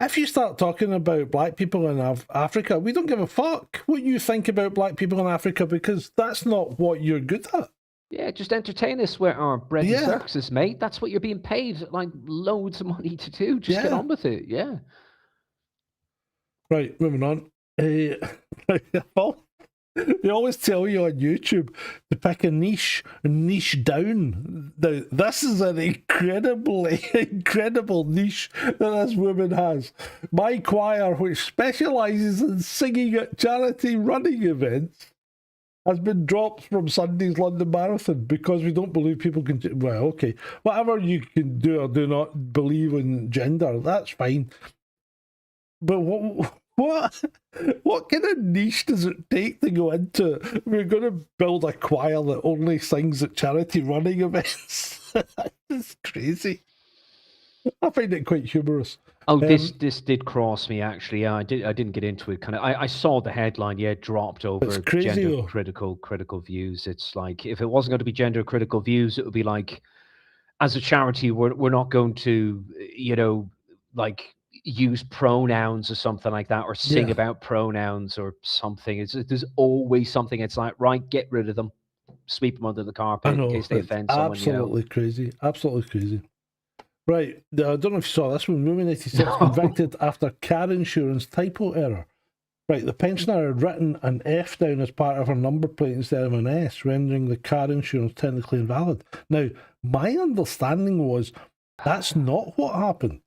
If you start talking about black people in Africa, we don't give a fuck what you think about black people in Africa, because that's not what you're good at. Yeah, just entertain us with our bread and circuses, mate. That's what you're being paid, like, loads of money to do. Just get on with it, yeah. Right, moving on. They always tell you on YouTube to pick a niche down. Now, this is an incredible niche that this woman has. My choir, which specialises in singing at charity running events, has been dropped from Sunday's London Marathon because we don't believe people can... Well, okay. Whatever you can do or do not believe in gender, that's fine. But what kind of niche does it take to go into? We're going to build a choir that only sings at charity running events. It's crazy. I find it quite humorous. Oh, this did cross me, actually. Yeah, I didn't get into it. I saw the headline. Yeah, dropped over gender critical views. It's like, if it wasn't going to be gender critical views, it would be like, as a charity, we're not going to, like, use pronouns or something like that, or sing about pronouns or something. There's always something. It's like, right, get rid of them, sweep them under the carpet in case they offend someone. Absolutely crazy. Absolutely crazy. Right, I don't know if you saw this one. Woman 86 convicted after car insurance typo error. Right, the pensioner had written an F down as part of her number plate instead of an S, rendering the car insurance technically invalid. Now, my understanding was that's not what happened.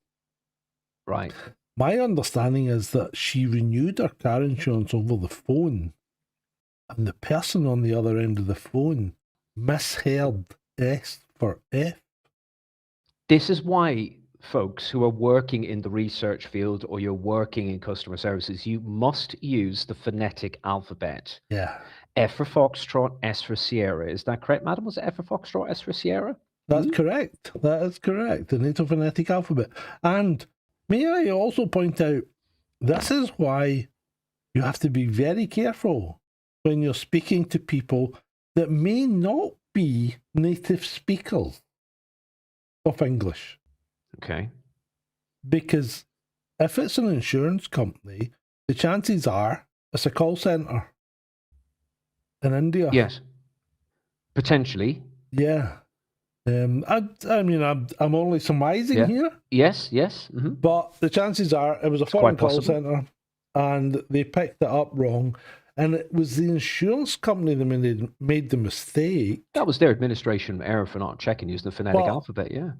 Right. My understanding is that she renewed her car insurance over the phone, and the person on the other end of the phone misheard S for F. This is why, folks who are working in the research field or you're working in customer services, you must use the phonetic alphabet. Yeah. F for Foxtrot, S for Sierra. Is that correct, madam? Was it F for Foxtrot, S for Sierra? That's correct. That is correct. The native phonetic alphabet. And may I also point out, this is why you have to be very careful when you're speaking to people that may not be native speakers of English. Okay. Because if it's an insurance company, the chances are it's a call centre in India. Yes. Potentially. Yeah. I mean, I'm only surmising here. Yes, yes. Mm-hmm. But the chances are it was a foreign call centre and they picked it up wrong. And it was the insurance company that made the mistake. That was their administration error for not checking using the phonetic alphabet, yeah.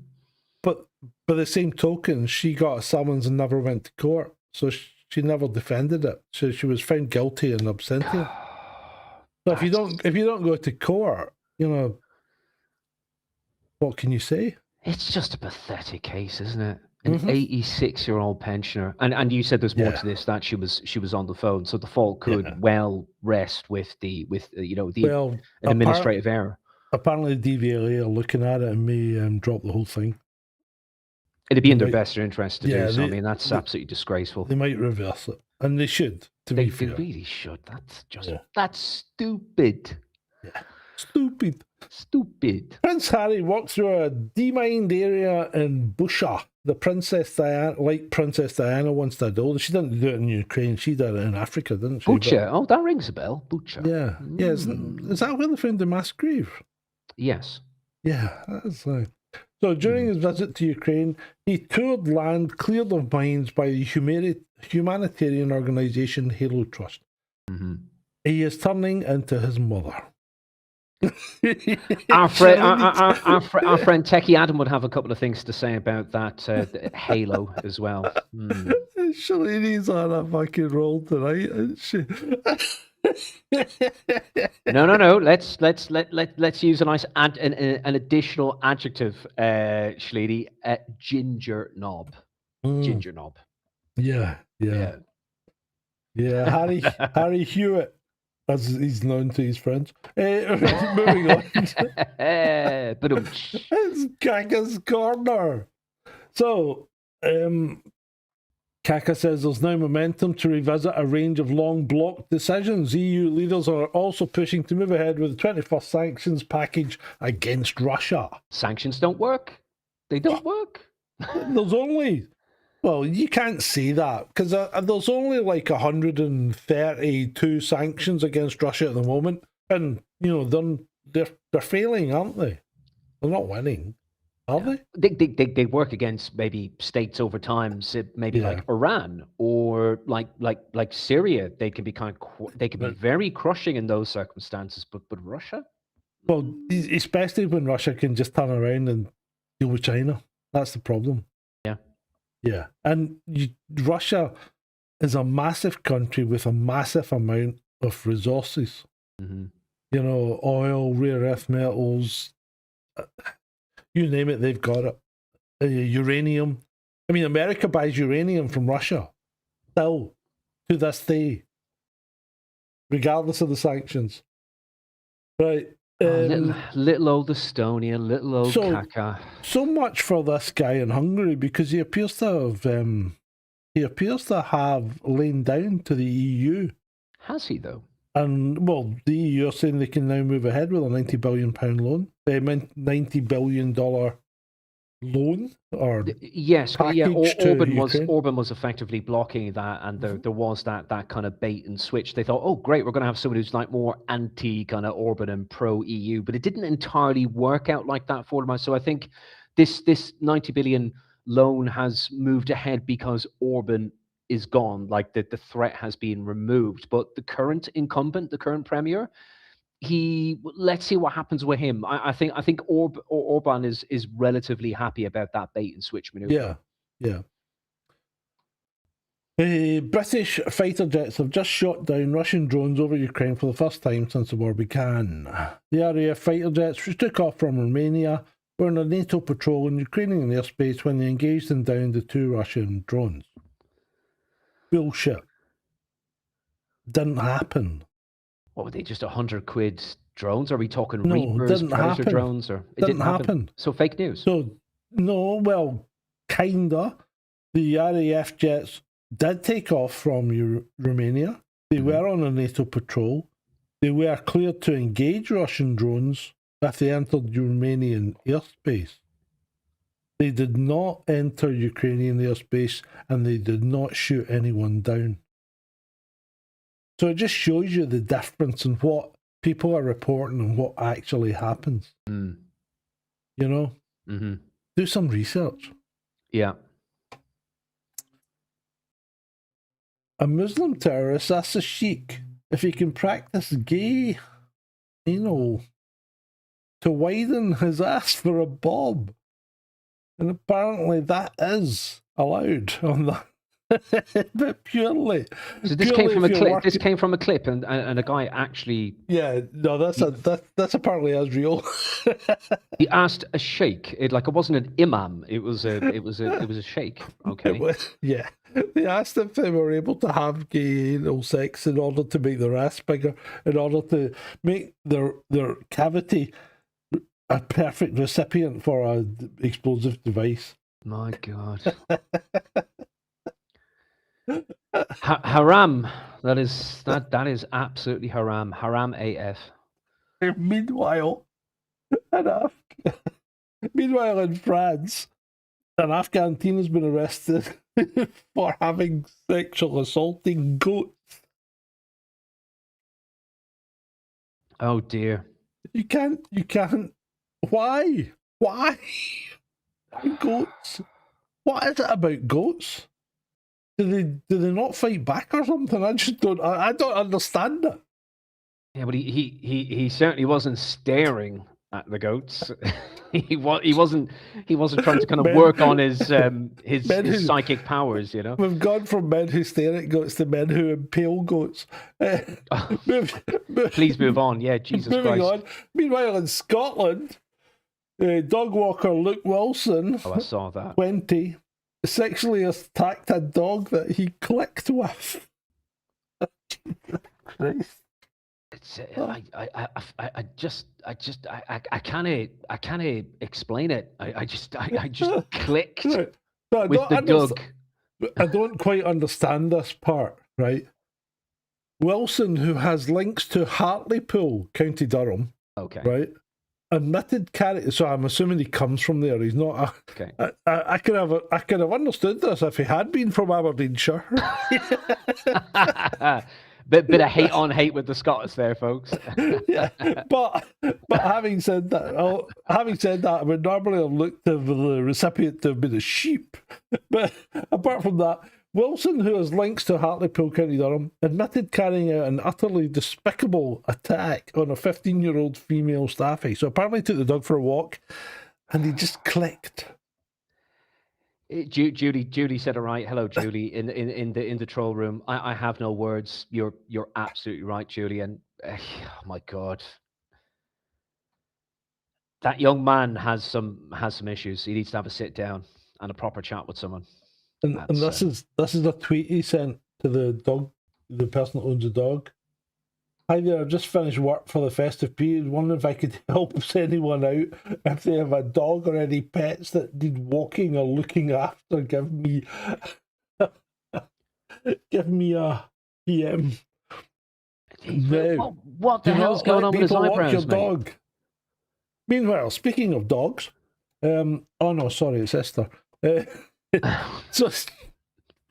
But by the same token, she got a summons and never went to court. so she never defended it. So she was found guilty in absentia. So if you don't go to court, what can you say? It's just a pathetic case, isn't it? An 86-year-old pensioner, and you said there's more to this, that she was on the phone, so the fault could well rest with the an administrative error. Apparently, DVLA are looking at it and may drop the whole thing. It'd be in their best interest to do so. they- I mean, that's absolutely disgraceful. They might reverse it, and they should. They really should. That's just that's stupid. Yeah, stupid. Stupid. Prince Harry walked through a demined area in Busha. The Princess Diana, like Princess Diana once did. Although she didn't do it in Ukraine, she did it in Africa, didn't she? Bucha. Oh, that rings a bell. Bucha. Yeah. Yeah. Is that where they found the mass grave? Yes. Yeah, that's right. So during his visit to Ukraine, he toured land cleared of mines by the humanitarian organisation Halo Trust. He is turning into his mother. Our friend Techie Adam would have a couple of things to say about that Halo as well. Shalini's on a fucking roll tonight, isn't she? No. Let's use a nice an additional adjective, Shalini. Ginger knob. Ginger knob. Yeah. Harry Hewitt, as he's known to his friends. Moving on. It's Kaka's Corner. So, Kaka says there's now momentum to revisit a range of long blocked decisions. EU leaders are also pushing to move ahead with the 21st sanctions package against Russia. Sanctions don't work. They don't work. There's only... Well, you can't say that, because there's only like 132 sanctions against Russia at the moment. And, they're failing, aren't they? They're not winning. Are they? They work against maybe states over time, maybe like Iran or like Syria. They can be very crushing in those circumstances. But Russia? Well, especially when Russia can just turn around and deal with China. That's the problem. Yeah, and Russia is a massive country with a massive amount of resources. Oil, rare earth metals. You name it, they've got it. Uranium. I mean, America buys uranium from Russia. Still, to this day. Regardless of the sanctions. Right. Little old Estonia, little old Kaka. So much for this guy in Hungary, because he appears to have lain down to the EU. Has he, though? And, well, the EU are saying they can now move ahead with a £90 billion loan. $90 billion loan? Or yes, Orban was effectively blocking that, and there was that kind of bait and switch. They thought, oh, great, we're going to have someone who's like more anti kind of Orban and pro-EU, but it didn't entirely work out like that for them. So I think this 90 billion loan has moved ahead because Orban is gone, like the threat has been removed. But the current incumbent, the current premier, let's see what happens with him. I think Orban is relatively happy about that bait and switch maneuver. Yeah. British fighter jets have just shot down Russian drones over Ukraine for the first time since the war began. The RAF fighter jets, which took off from Romania, were on a NATO patrol in Ukrainian airspace when they engaged and downed the 2 Russian drones. Bullshit. Didn't happen. What were they, just £100 drones? Are we talking No, Reapers, didn't Predator happen. drones? Or it didn't happen. So fake news. So, no, well, kinda. The RAF jets did take off from Romania. They were on a NATO patrol. They were cleared to engage Russian drones if they entered Romanian airspace. They did not enter Ukrainian airspace, and they did not shoot anyone down. So it just shows you the difference in what people are reporting and what actually happens. Do some research. Yeah. A Muslim terrorist asks a sheikh if he can practice gay anal to widen his ass for a bob. And apparently that is allowed on the But purely. So this came from a if you're clip. working- This came from a clip, and a guy actually Yeah, no, that's apparently as real. he asked a sheikh. It wasn't an imam. It was a sheikh. Okay. Yeah. They asked if they were able to have gay anal sex in order to make their ass bigger, in order to make their cavity a perfect recipient for an explosive device. My God. Haram. That is absolutely haram. Haram AF. Meanwhile, in France, an Afghan teen has been arrested for having sexual assaulting goats. Oh dear. You can't. Why? Goats? What is it about goats? Do they not fight back or something? I just don't. I don't understand it. Yeah, but he certainly wasn't staring at the goats. he wasn't trying to kind of work on his psychic powers, you know. We've gone from men who stare at goats to men who impale goats. Please move on. Yeah, Jesus moving Christ. on. Meanwhile, in Scotland, dog walker Luke Wilson, Oh, I saw that. 20, sexually attacked a dog that he clicked with. Christ. It's I can't explain it. I just clicked No, I with don't the dog. I don't quite understand this part, right? Wilson, who has links to Hartlepool, County Durham, Okay. right? Admitted carry. So I'm assuming he comes from there. He's not. Okay. I could have understood this if he had been from Aberdeenshire. Bit of hate on hate with the Scots there, folks. Yeah, but having said that, I would normally have looked to the recipient to have been a sheep. But apart from that, Wilson, who has links to Hartlepool, County Durham, admitted carrying out an utterly despicable attack on a 15-year-old female staffie. So apparently took the dog for a walk, and he just clicked. Judy said it right. Hello, Julie, in the troll room. I have no words. You're absolutely right, Julie. And oh my God, that young man has some issues. He needs to have a sit down and a proper chat with someone. And this is a tweet he sent to the person that owns the dog. Hi there, I've just finished work for the festive period. Wondering if I could help anyone out if they have a dog or any pets that need walking or looking after. Give me a PM. Now, What the hell's going on with his eyebrows, mate? dog. Meanwhile, speaking of dogs, oh no, sorry, it's Esther. So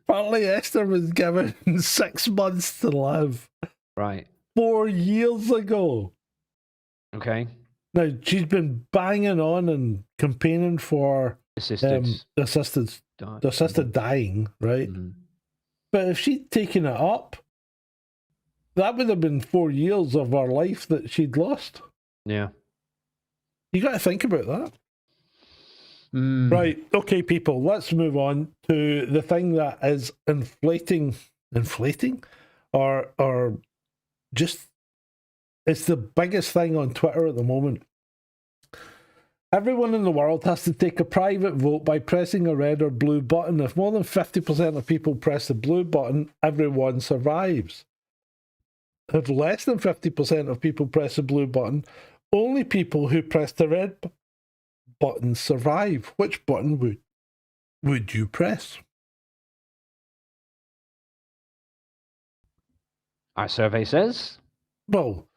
apparently Esther was given 6 months to live. Right. 4 years ago. Okay. Now she's been banging on and campaigning for assisted dying, right? Mm-hmm. But if she'd taken it up, that would have been 4 years of her life that she'd lost. Yeah. You got to think about that. Mm. Right, okay, people, let's move on to the thing that is inflating, or just, it's the biggest thing on Twitter at the moment. Everyone in the world has to take a private vote by pressing a red or blue button. If more than 50% of people press the blue button, everyone survives. If less than 50% of people press the blue button, only people who press the red button survive. Which button would you press? Our survey says. Well,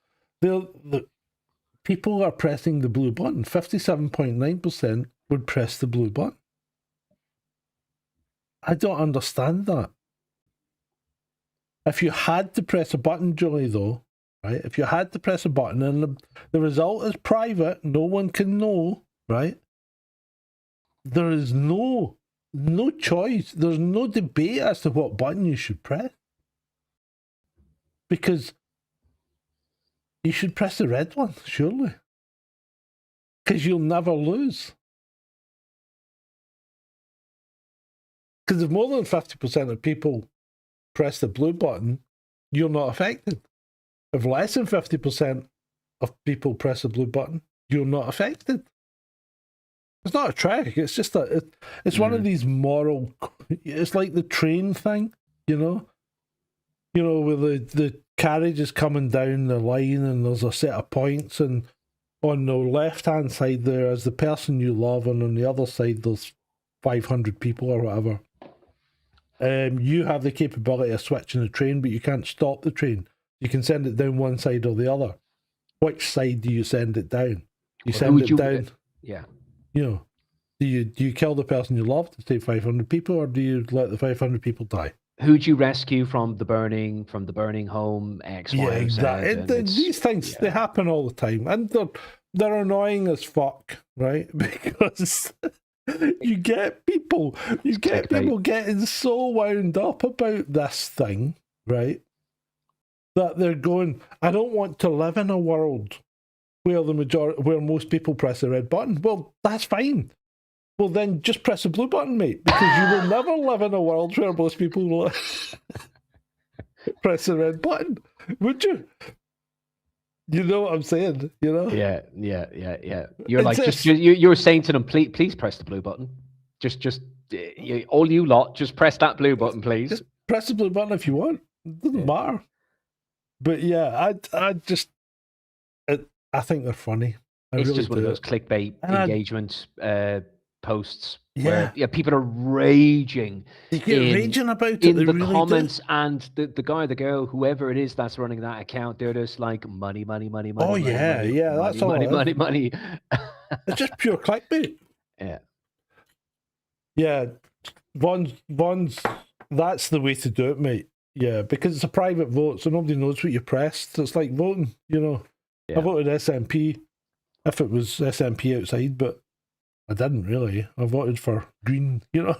the people are pressing the blue button. 57.9% would press the blue button. I don't understand that. If you had to press a button, Julie, though, right? If you had to press a button and the result is private, no one can know, right? There is no choice. There's no debate as to what button you should press. Because you should press the red one, surely. Because you'll never lose. Because if more than 50% of people press the blue button, you're not affected. If less than 50% of people press the blue button, you're not affected. It's not a trick. It's just it's one of these moral. It's like the train thing, you know. You know, where the carriage is coming down the line, and there's a set of points, and on the left-hand side there is the person you love, and on the other side there's 500 people or whatever. You have the capability of switching the train, but you can't stop the train. You can send it down one side or the other. Which side do you send it down? You send it down. Yeah. You know, do you kill the person you love to save 500 people, or do you let the 500 people die? Who'd you rescue from the burning home? X, Y, Yeah, exactly. These things, they happen all the time, and they're annoying as fuck, right? Because you get people getting so wound up about this thing, right? That they're going, I don't want to live in a world where where most people press the red button. Well, that's fine. Well, then just press the blue button, mate, because you will never live in a world where most people will press the red button, would you? You know what I'm saying? You know? Yeah. You're like, you're saying to them, please press the blue button. All you lot, just press that blue button, please. Just press the blue button if you want. It doesn't matter. But yeah, I think they're funny. It's really just one of those clickbait engagement posts where people are raging. They get raging about it in the really comments, and the guy or the girl, whoever it is that's running that account, they're just like money. That's all. Money. It's just pure clickbait. Yeah. One's that's the way to do it, mate. Yeah, because it's a private vote, so nobody knows what you pressed. It's like voting, you know. I voted SNP if it was SNP outside, but I didn't really. I voted for Green, you know.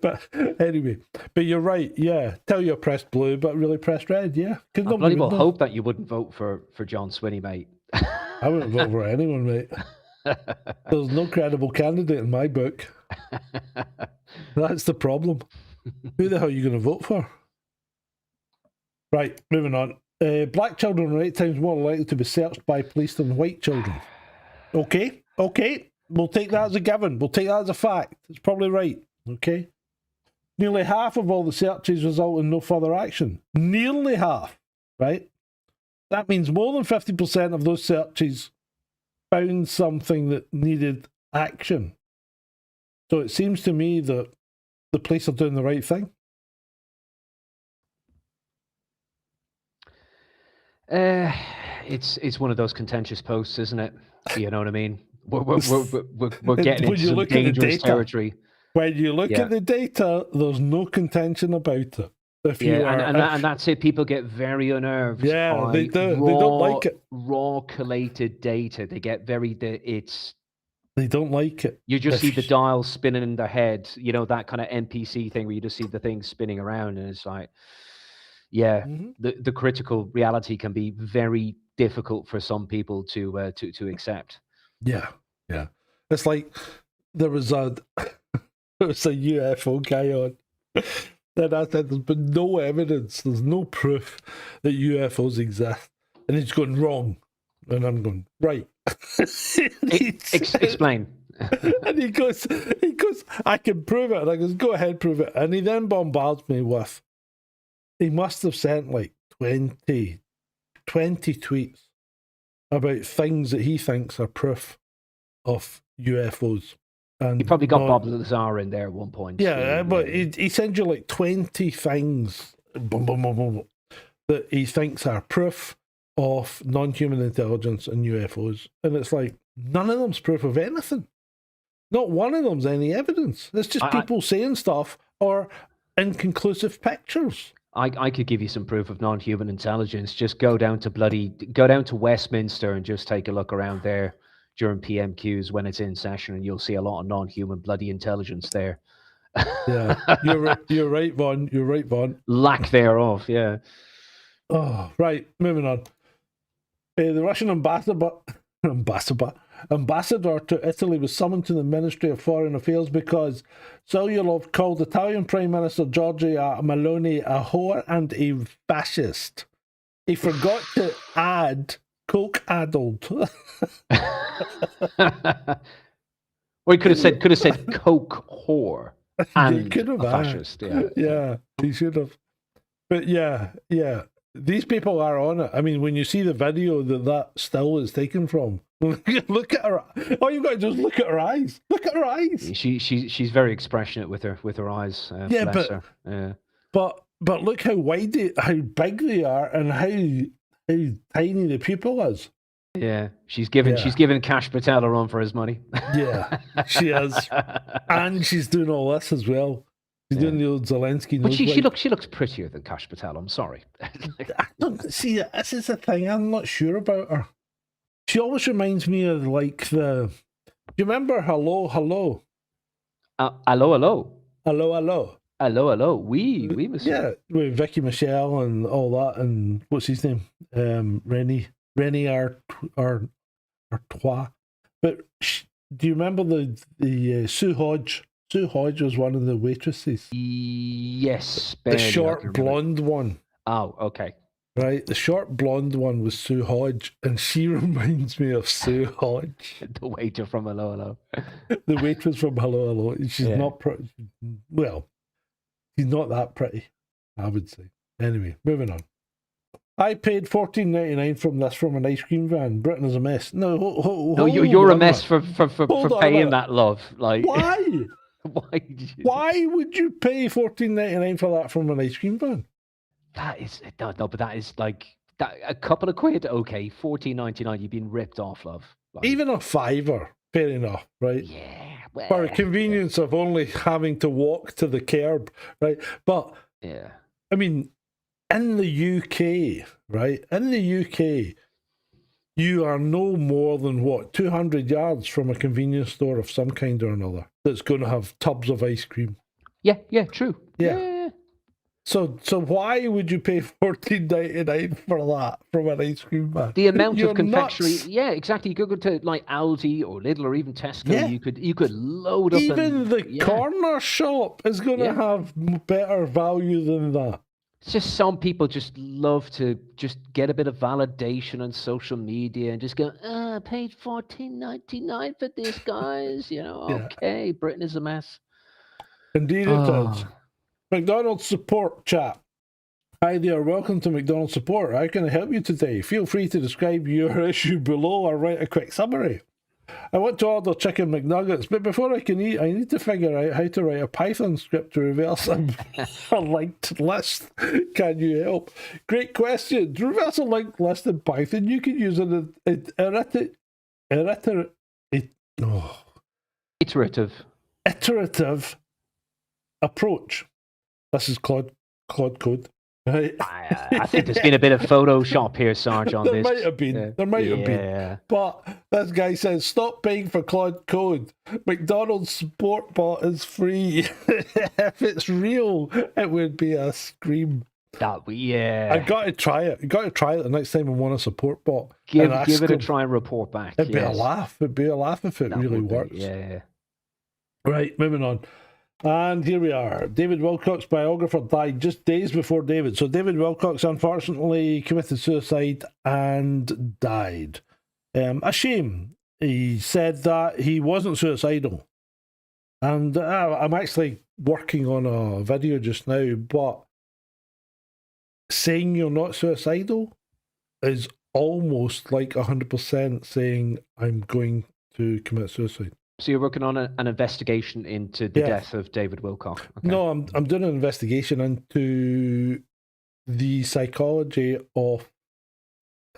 But anyway, but you're right. Yeah, tell you I pressed blue, but really pressed red. Yeah, I bloody well hope that you wouldn't vote for John Swinney, mate. I wouldn't vote for anyone, mate. There's no credible candidate in my book. That's the problem. Who the hell are you going to vote for? Right, moving on. Black children are 8 times more likely to be searched by police than white children. Okay. We'll take that as a given. We'll take that as a fact. It's probably right. Okay. Nearly half of all the searches result in no further action. Nearly half, right? That means more than 50% of those searches found something that needed action. So it seems to me that the police are doing the right thing. It's one of those contentious posts, isn't it? You know what I mean? We're getting into some dangerous territory. When you look at the data, there's no contention about it. And that's it. People get very unnerved. Yeah, they do. They don't like it. Raw collated data. They get They don't like it. You just see the dial spinning in their head. You know, that kind of NPC thing where you just see the thing spinning around, and it's like, the critical reality can be very difficult for some people to accept. Yeah. It's like there was a UFO guy on. Then I said, there's been no evidence, there's no proof that UFOs exist. And he's going, wrong. And I'm going, right. Explain. And he goes, I can prove it. And I goes, go ahead, prove it. And he then bombards me with, he must have sent like 20 tweets about things that he thinks are proof of UFOs. And he probably got Bob Lazar in there at one point. Yeah, but he sends you like 20 things that he thinks are proof of non-human intelligence and UFOs. And it's like, none of them's proof of anything. Not one of them's any evidence. It's just people saying stuff or inconclusive pictures. I could give you some proof of non-human intelligence. Just go down to Westminster and just take a look around there during PMQs when it's in session, and you'll see a lot of non-human bloody intelligence there. Yeah, you're right, Vaughn. You're right, Vaughn. Lack thereof, yeah. Oh, right. Moving on. The Russian ambassador ambassador to Italy was summoned to the Ministry of Foreign Affairs because Zelulov called Italian Prime Minister Giorgia Meloni a whore and a fascist. He forgot to add coke-addled. Or he could have said coke whore and could have a fascist. Yeah, he should have. But yeah. These people are on it. I mean, when you see the video that still is taken from, look at her. All you've got to do is look at her eyes. Look at her eyes. She's very expressionate with her eyes. Yeah, bless her. Yeah. But look how how big they are, and how tiny the pupil is. Yeah, she's given Cash Patel a run for his money. Yeah, she is, and she's doing all this as well. She's doing the old Zelensky. But she looks prettier than Cash Patel. I'm sorry. I don't see. This is the thing. I'm not sure about her. She always reminds me of like the. Do you remember Hello? Hello. Hello. Oui, monsieur. Yeah, with Vicky Michelle and all that, and what's his name? Rennie Artois. But do you remember the Sue Hodge? Sue Hodge was one of the waitresses. Yes, the short blonde one. Oh, okay. Right, the short blonde one was Sue Hodge, and she reminds me of Sue Hodge. The waiter from Hello. The waitress from Hello. She's not pretty. Well, she's not that pretty, I would say. Anyway, moving on. I paid $14.99 from an ice cream van. Britain is a mess. No, you're a mess for paying that love. Like why? Why would you pay $14.99 for that from an ice cream van? That is no, but that is like that a couple of quid. Okay, $14.99. You've been ripped off, love. Like, even a fiver, fair enough, right? Yeah. Well, for the convenience of only having to walk to the curb, right? But yeah, I mean, in the UK, right? In the UK, you are no more than 200 yards from a convenience store of some kind or another that's going to have tubs of ice cream. Yeah, true. Yeah. So why would you pay $14.99 for that from an ice cream van? The amount of confectionery, nuts. Yeah, exactly. You could go to like Aldi or Lidl or even Tesco. Yeah. You could load up. Even the corner shop is going to have better value than that. It's just some people just love to just get a bit of validation on social media and just go, I paid $14.99 for this, guys. Okay, Britain is a mess. Indeed it is. McDonald's support chat. Hi there, welcome to McDonald's support. How can I help you today? Feel free to describe your issue below or write a quick summary. I want to order chicken McNuggets, but before I can eat, I need to figure out how to write a Python script to reverse a linked list. Can you help? Great question. To reverse a linked list in Python, you can use an iterative approach. This is Claude code. Right? I think there's been a bit of Photoshop here, Sarge, on there this. Might have been. There might have been. But this guy says, stop paying for Claude Code. McDonald's support bot is free. If it's real, it would be a scream. I got to try it. The next time I want a support bot. Give it a try and report back. It'd be a laugh. It'd be a laugh if it really works. Yeah. Right, moving on. And here we are. David Wilcock's biographer died just days before David. So David Wilcock unfortunately committed suicide and died. A shame. He said that he wasn't suicidal. And I'm actually working on a video just now, but saying you're not suicidal is almost like 100% saying I'm going to commit suicide. So you're working on an investigation into the death of David Wilcock? Okay. No, I'm doing an investigation into the psychology of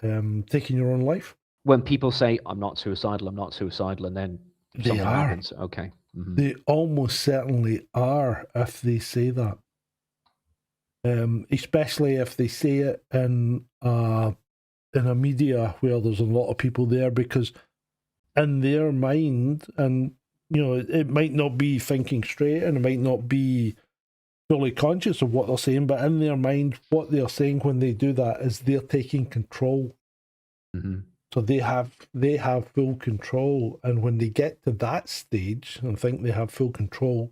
taking your own life. When people say, I'm not suicidal, and then something happens. Okay. Mm-hmm. They almost certainly are if they say that. Especially if they say it in a media where there's a lot of people there, because in their mind, and it might not be thinking straight and it might not be fully conscious of what they're saying, but in their mind, what they're saying when they do that is they're taking control. Mm-hmm. So they have full control, and when they get to that stage and think they have full control,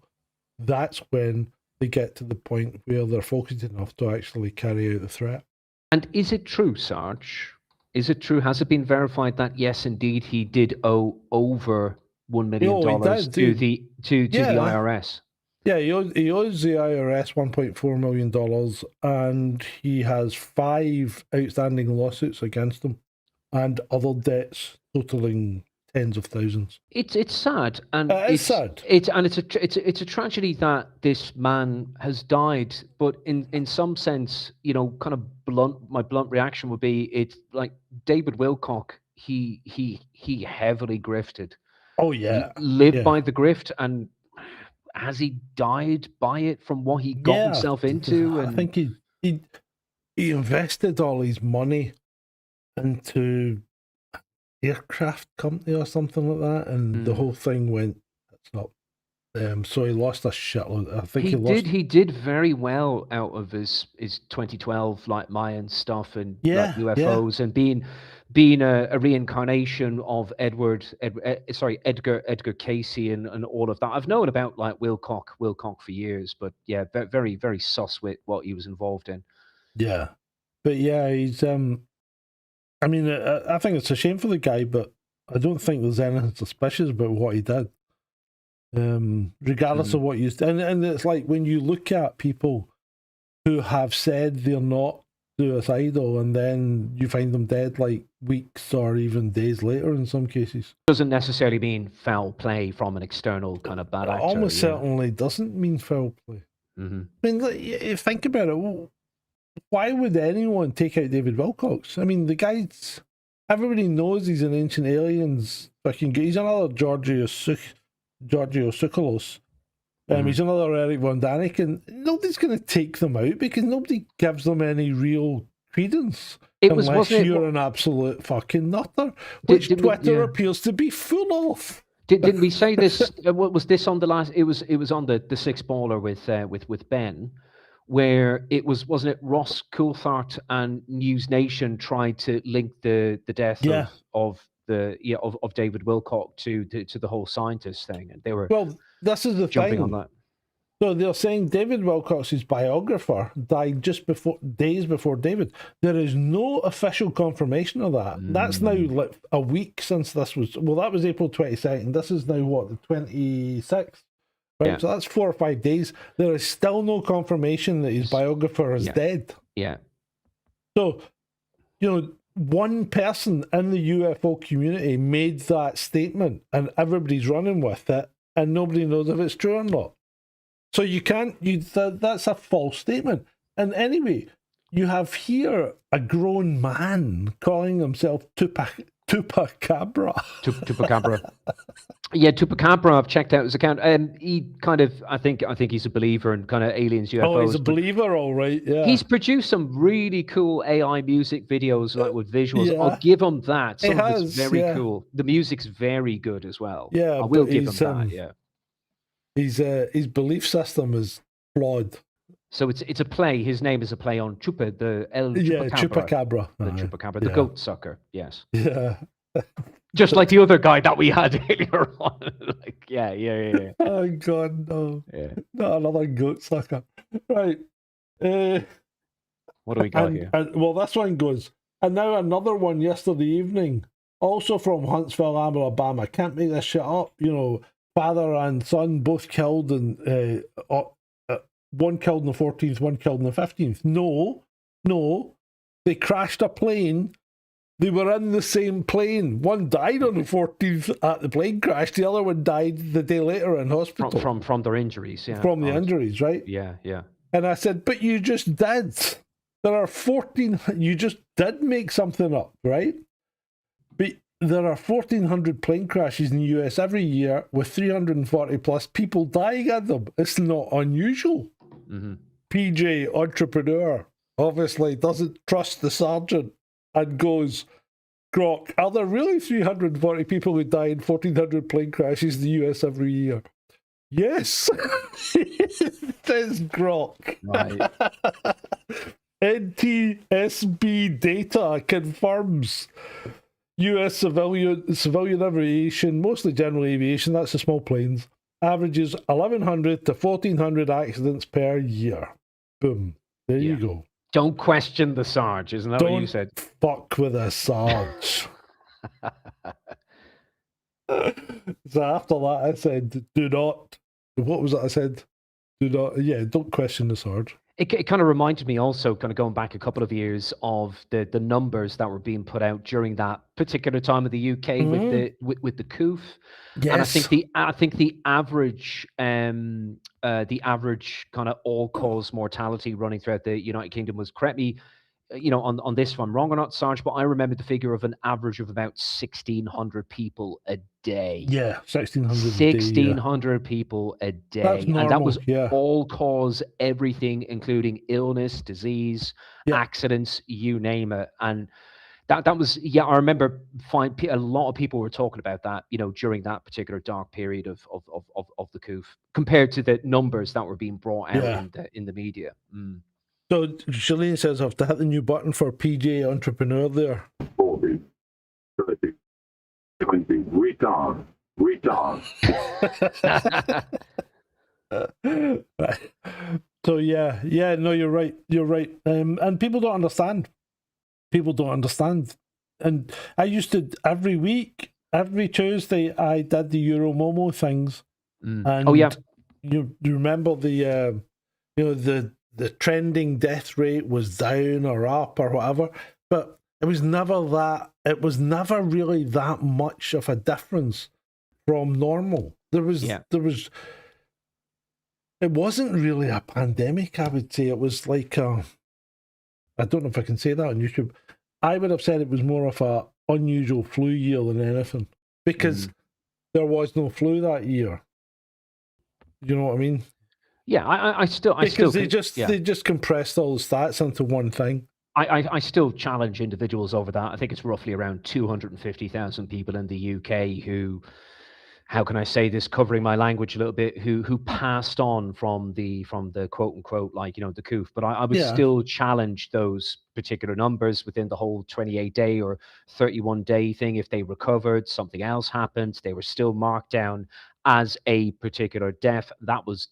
that's when they get to the point where they're focused enough to actually carry out the threat. And is it true, Sarge? Is it true? Has it been verified that yes, indeed, he did owe over $1 million to the IRS? Yeah, he owes the IRS $1.4 million, and he has 5 outstanding lawsuits against him, and other debts totaling tens of thousands. It's sad, and it's sad. It's a tragedy that this man has died. But in some sense, kind of my blunt reaction would be, it's like David Wilcock. He heavily grifted. Oh yeah, lived by the grift, and has he died by it from what he got himself into? And I think he invested all his money into aircraft company or something like that, and the whole thing went up. So he lost a shitload. I think he did very well out of his 2012 like Mayan stuff and like UFOs and being a reincarnation of Edgar Casey and all of that. I've known about like Wilcock for years, but yeah, very very sus with what he was involved in. Yeah, but yeah, he's I mean, I think it's a shame for the guy, but I don't think there's anything suspicious about what he did. Regardless of what you and it's like when you look at people who have said they're not suicidal, and then you find them dead like weeks or even days later in some cases. Doesn't necessarily mean foul play from an external kind of bad actor. Almost certainly doesn't mean foul play. I mean, like, think about it. Why would anyone take out David Wilcox? I mean, the guy's... Everybody knows he's an Ancient Aliens fucking... He's another Giorgio Tsoukalos. He's another Eric Von Daniken. Nobody's going to take them out because nobody gives them any real credence. Unless you're an absolute fucking nutter, which Twitter appears to be full of. Didn't we say this? What was this on the last? It was on the Six Baller with Ben, where it wasn't it Ross Coulthart and News Nation tried to link the death of David Wilcock to the whole scientist thing, and they were this is the jumping thing on that. So they're saying David Wilcox's biographer died days before David. There is no official confirmation of that. That's now like a week since this was. Well, that was April 22nd. This is now what, the 26th. Right, so that's 4 or 5 days. There is still no confirmation that his biographer is dead. Yeah. So, one person in the UFO community made that statement, and everybody's running with it, and nobody knows if it's true or not. So you can't. That's a false statement. And anyway, you have here a grown man calling himself Chupacabra. Chupacabra. Yeah, Chupacabra. I've checked out his account, and he kind of, I think he's a believer in kind of aliens, UFOs. Oh, he's a believer, all right. Yeah. He's produced some really cool AI music videos, like with visuals. Yeah. I'll give him that. Some of it's very cool. The music's very good as well. Yeah, I will give him that. Yeah. His belief system is flawed. So it's a play. His name is a play on Chupacabra. Chupacabra. The Chupacabra, the goat sucker. Yes. Yeah. Just like the other guy that we had earlier on. Like, yeah. Oh God, no. Yeah. Not another goat sucker. Right. What do we got here? Well, this one goes. And now another one yesterday evening, also from Huntsville, Alabama. Can't make this shit up. Father and son both killed, and one killed on the 14th, one killed on the 15th. No, they crashed a plane. They were in the same plane. One died on the 14th at the plane crash. The other one died the day later in hospital. From their injuries, yeah. From the injuries, right? Yeah. And I said, but you just did. There are 14... You just did make something up, right? But there are 1,400 plane crashes in the US every year with 340 plus people dying in them. It's not unusual. PJ, entrepreneur, obviously doesn't trust the sergeant and goes, Grok, are there really 340 people who die in 1,400 plane crashes in the US every year? Yes, says Grok. Right. NTSB data confirms U.S. civilian aviation, mostly general aviation, that's the small planes, averages 1,100 to 1,400 accidents per year. Boom. There you go. Don't question the Sarge, isn't that what you said? Fuck with a Sarge. So after that, I said, do not. What was it I said? Do not. Yeah, don't question the Sarge. It kind of reminded me also, kind of going back a couple of years, of the numbers that were being put out during that particular time of the UK with the coup. Yes. And I think the average kind of all cause mortality running throughout the United Kingdom was, correct me, on this if I'm wrong or not, Sarge, but I remember the figure of an average of about 1,600 people a day. Yeah, 1,600 1,600 people a day. That's normal, and that was yeah. all cause, everything, including illness, disease, accidents, you name it. And that was, I remember a lot of people were talking about that, during that particular dark period of the coup, compared to the numbers that were being brought out in the media. So Shalene says I have to hit the new button for PJ Entrepreneur there. 40, 30, 20, retard. Right. So no, you're right. And people don't understand. And I used to, every week, every Tuesday, I did the Euro Momo things. And you remember the the trending death rate was down or up or whatever, but it was never really that much of a difference from normal. It wasn't really a pandemic, I would say. It was like I don't know if I can say that on YouTube. I would have said it was more of a unusual flu year than anything, because there was no flu that year. You know what I mean? Yeah, I still they just compressed all the stats into one thing. I still challenge individuals over that. I think it's roughly around 250,000 people in the UK who, how can I say this, covering my language a little bit, who passed on from the quote unquote, the coup. But I would still challenge those particular numbers within the whole 28-day or 31-day thing. If they recovered, something else happened, they were still marked down as a particular death, that was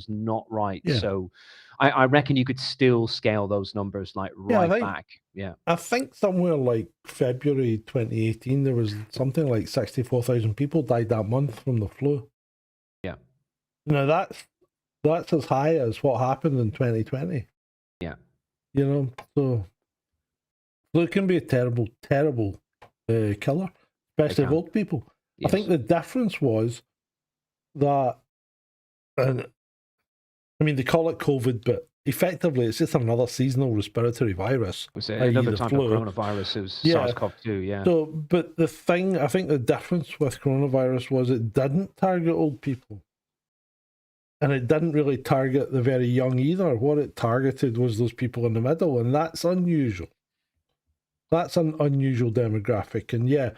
not right. Yeah. So I reckon you could still scale those numbers back. Yeah. I think somewhere like February 2018, there was something like 64,000 people died that month from the flu. Yeah. Now that's as high as what happened in 2020. Yeah. So it can be a terrible, terrible killer, especially of old people. Yes. I think the difference was that, they call it COVID, but effectively it's just another seasonal respiratory virus. Was it another type of coronavirus? It was SARS-CoV-2, yeah. So, but I think the difference with coronavirus was it didn't target old people. And it didn't really target the very young either. What it targeted was those people in the middle, and that's unusual. That's an unusual demographic. And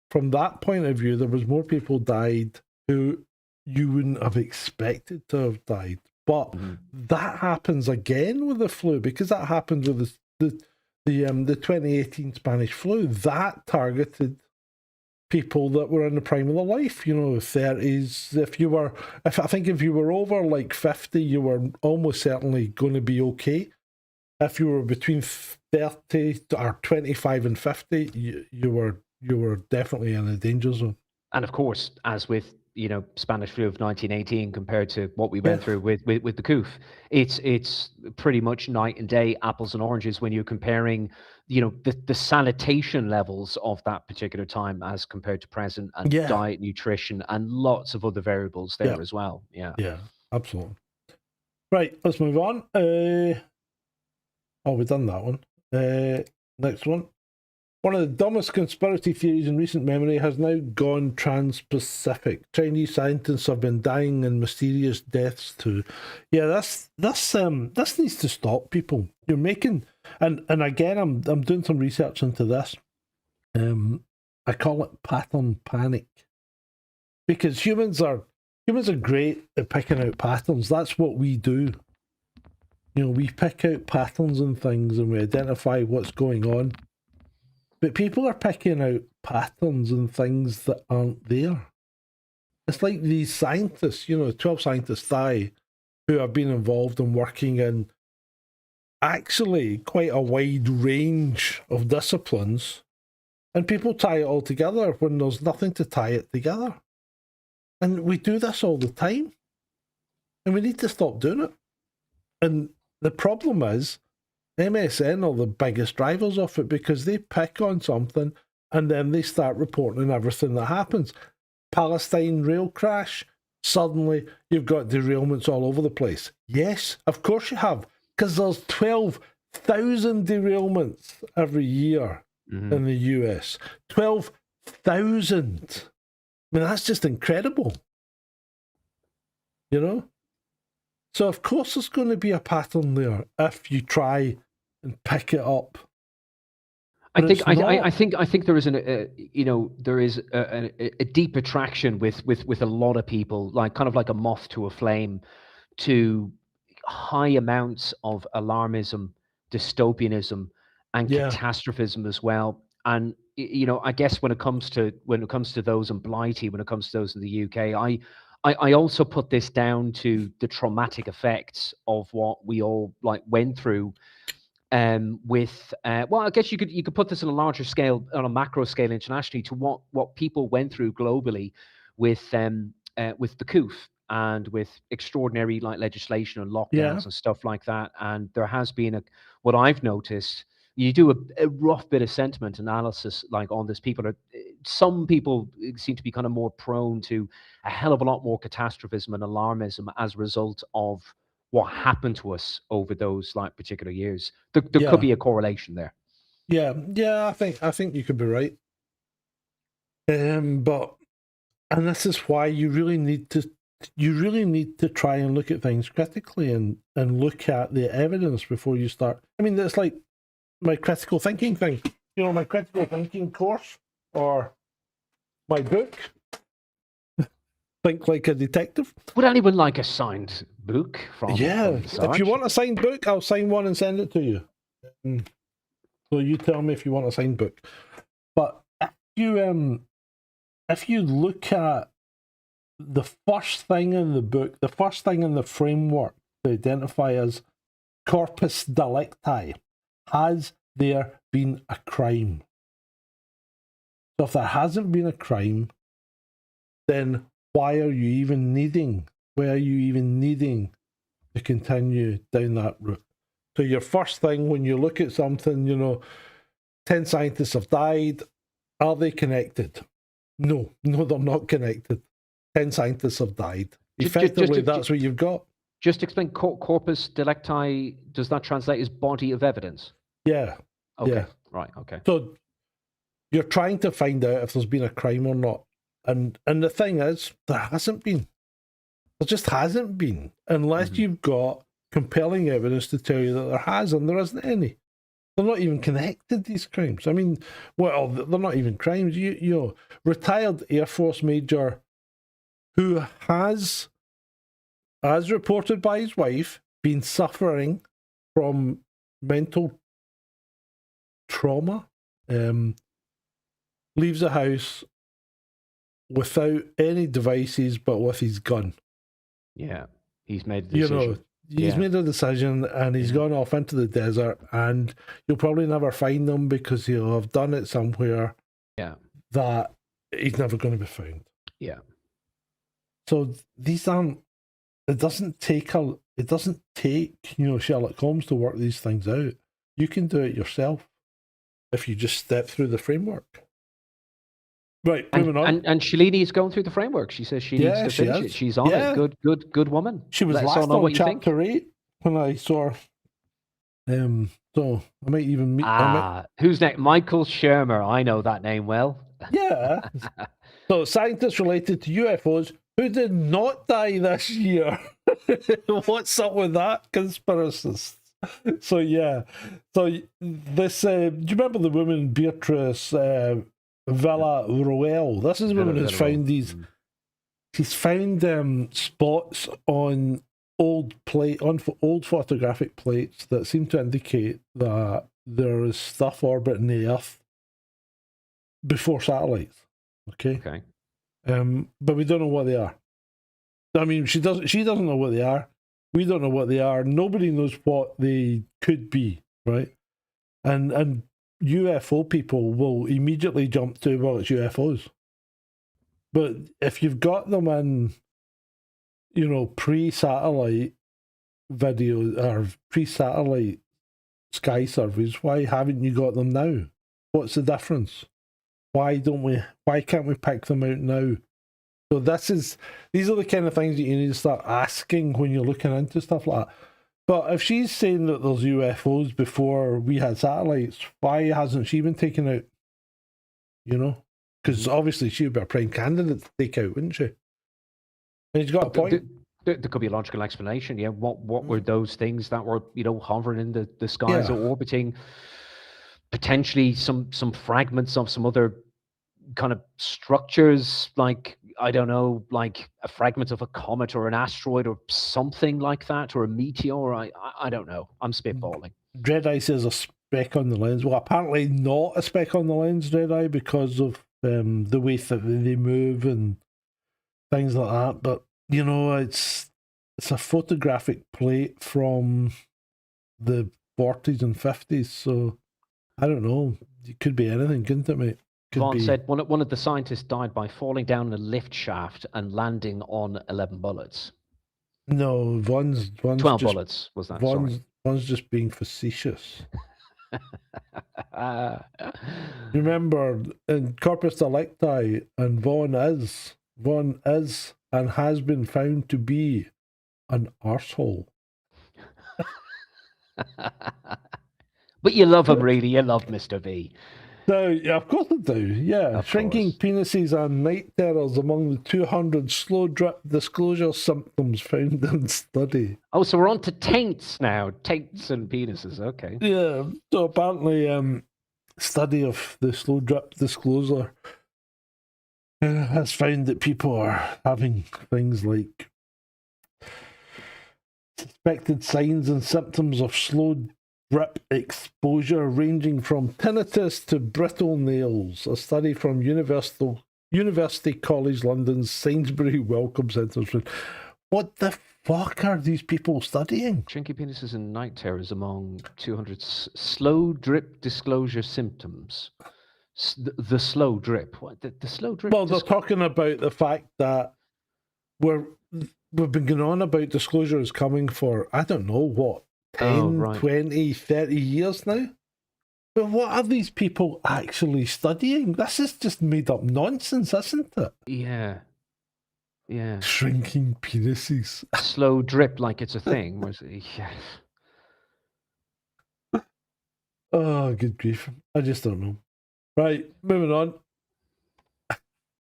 from that point of view, there was more people died who you wouldn't have expected to have died. But that happens again with the flu, because that happened with the 2018 Spanish flu. That targeted people that were in the prime of their life, 30s. If you were over like 50, you were almost certainly going to be okay. If you were between 30 or 25 and 50, you were definitely in a danger zone. And of course, as with Spanish flu of 1918 compared to what we went through with the coup, it's pretty much night and day, apples and oranges, when you're comparing the sanitation levels of that particular time as compared to present, and diet, nutrition, and lots of other variables there as well. Yeah, absolutely. Right, let's move on. We've done that one. Next one. One of the dumbest conspiracy theories in recent memory has now gone trans-Pacific. Chinese scientists have been dying in mysterious deaths too. Yeah, this needs to stop, people. You're making, and again, I'm doing some research into this. I call it pattern panic, because humans are great at picking out patterns. That's what we do. We pick out patterns and things, and we identify what's going on. But people are picking out patterns and things that aren't there. It's like these scientists, 12 scientists who have been involved in working in actually quite a wide range of disciplines, and people tie it all together when there's nothing to tie it together. And we do this all the time, and we need to stop doing it. And the problem is, MSN are the biggest drivers of it, because they pick on something and then they start reporting everything that happens. Palestine rail crash, suddenly you've got derailments all over the place. Yes, of course you have, because there's 12,000 derailments every year in the US. 12,000. I mean, that's just incredible. So of course there's going to be a pattern there if you try and pick it up. I think there is there is a deep attraction with a lot of people, like kind of like a moth to a flame, to high amounts of alarmism, dystopianism, and catastrophism as well. And I guess when it comes to those in Blighty, when it comes to those in the UK, I also put this down to the traumatic effects of what we all went through. I guess you could put this on a larger scale, on a macro scale internationally, to what people went through globally with the coup and with extraordinary legislation and lockdowns and stuff like that. And there has been what I've noticed. You do a rough bit of sentiment analysis on this. Some people seem to be kind of more prone to a hell of a lot more catastrophism and alarmism as a result of what happened to us over those particular years. There could be a correlation there. Yeah, I think you could be right. And this is why you really need to try and look at things critically and look at the evidence before you start. I mean, it's like my critical thinking thing. My critical thinking course, or my book, Think Like a Detective. Would anyone like a signed book from if you want a signed book, I'll sign one and send it to you. So you tell me if you want a signed book. But if you look at the first thing in the book, the first thing in the framework to identify as corpus delicti, has there been a crime? So if there hasn't been a crime, then why are you even needing to continue down that route? So your first thing when you look at something, 10 scientists have died. Are they connected? No, they're not connected. 10 scientists have died. Effectively, that's what you've got. Just explain corpus delicti. Does that translate as body of evidence? Yeah. Okay. Yeah. Right. Okay. So you're trying to find out if there's been a crime or not. And the thing is, there hasn't been. There just hasn't been, unless you've got compelling evidence to tell you that there has, and there isn't any. They're not even connected, these crimes. I mean, well, they're not even crimes. Retired Air Force Major who has, as reported by his wife, been suffering from mental trauma, leaves the house without any devices but with his gun. Yeah, he's made a decision. He's made a decision, and he's gone off into the desert, and you'll probably never find him because he'll have done it somewhere that he's never going to be found. Yeah. So these aren't. It doesn't take Sherlock Holmes to work these things out. You can do it yourself if you just step through the framework. Right, moving on. And Shalini is going through the framework. She says she needs to finish it. She's on it. Good woman. She was last on chapter 8 when I saw her. So I might even meet. Who's next? Michael Shermer. I know that name well. Yeah. So scientists related to UFOs who did not die this year. What's up with that, conspiracists? So yeah. So this. Do you remember the woman Beatrice Villarroel? This is a woman who's found these. She's found spots on old photographic plates that seem to indicate that there is stuff orbiting the Earth before satellites. Okay. Okay. But we don't know what they are. I mean, she doesn't know what they are. We don't know what they are. Nobody knows what they could be, right? And UFO people will immediately jump to, well, it's UFOs. But if you've got them in, pre-satellite video or pre-satellite sky surveys, why haven't you got them now? What's the difference? Why can't we pick them out now? So these are the kind of things that you need to start asking when you're looking into stuff like that. But if she's saying that there's UFOs before we had satellites, why hasn't she been taken out? Because obviously she would be a prime candidate to take out, wouldn't she? And he's got a point. There could be a logical explanation. Yeah, what were those things that were hovering in the skies or orbiting? Potentially some fragments of some other kind of structures, like, I don't know, like a fragment of a comet or an asteroid or something like that, or a meteor. I don't know. I'm spitballing. Dreadeye says a speck on the lens. Well, apparently not a speck on the lens, Dreadeye, because of the way that they move and things like that. But it's a photographic plate from the 40s and 50s, so I don't know. It could be anything, couldn't it, mate? Vaughn said one of the scientists died by falling down a lift shaft and landing on 11 bullets. No, Vaughn's 12 bullets was that. Vaughn's just being facetious. Remember, in Corpus Delicti, and Vaughan is and has been found to be an arsehole. But you love him, really. You love Mr. V. No, yeah, of course I do. Yeah, of shrinking course. Penises and night terrors among the 200 slow drip disclosure symptoms found in study. Oh, so we're on to taints now. Taints and penises. Okay. Yeah, so apparently, study of the slow drip disclosure has found that people are having things like suspected signs and symptoms of slow drip exposure ranging from tinnitus to brittle nails. A study from University College London's Sainsbury Wellcome Centre. What the fuck are these people studying? Shrinking penises and night terrors among 200 slow drip disclosure symptoms. The slow drip. What? The slow drip? Well, they're talking about the fact that we've been going on about disclosure is coming for, I don't know, what, 10, 20, 30 years now? But what are these people actually studying? This is just made up nonsense, isn't it? Yeah. Yeah. Shrinking penises. Slow drip like it's a thing. Yeah. Oh, good grief. I just don't know. Right, moving on.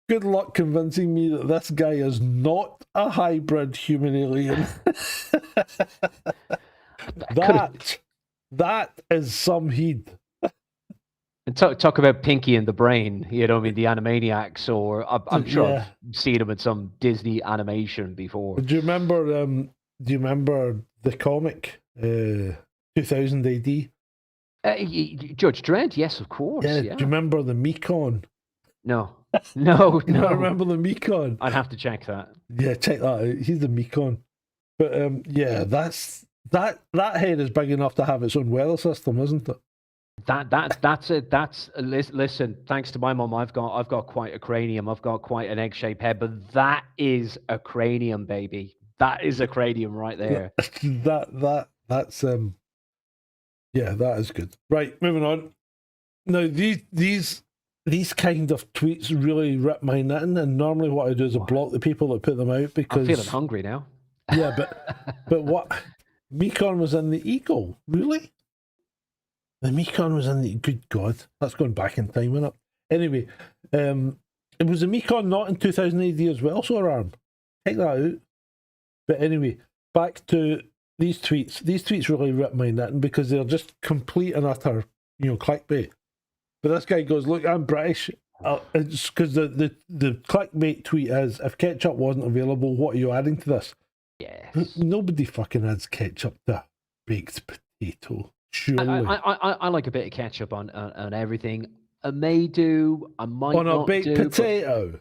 Good luck convincing me that this guy is not a hybrid human alien. That is some heat. And talk about Pinky and the Brain, the Animaniacs, or I'm sure I've seen him in some Disney animation before. Do you remember the comic 2000 AD? Judge Dredd, yes, of course. Yeah. Do you remember the Mekon? No. I remember the Mekon. I'd have to check that. Yeah, check that out. He's the Mekon. But that head is big enough to have its own weather system, isn't it? That's it. Listen. Thanks to my mum, I've got quite a cranium. I've got quite an egg-shaped head, but that is a cranium, baby. That is a cranium right there. That's that is good. Right, moving on. Now these kind of tweets really rip my knitting, and normally what I do is I block the people that put them out because I'm feeling hungry now. Yeah, but what Mekon was in the Eagle, really? The Mekon was in the good God. That's going back in time, isn't it? Anyway, it was the Mekon not in 2000 AD as well, so alarm. Check that out. But anyway, back to these tweets. These tweets really rip my knitting because they're just complete and utter, clickbait. But this guy goes, "Look, I'm British." It's because the clickbait tweet is, "If ketchup wasn't available, what are you adding to this?" Yes. Nobody fucking adds ketchup to baked potato. Surely. I like a bit of ketchup on everything. I may do. I might on a not baked do. but- potato.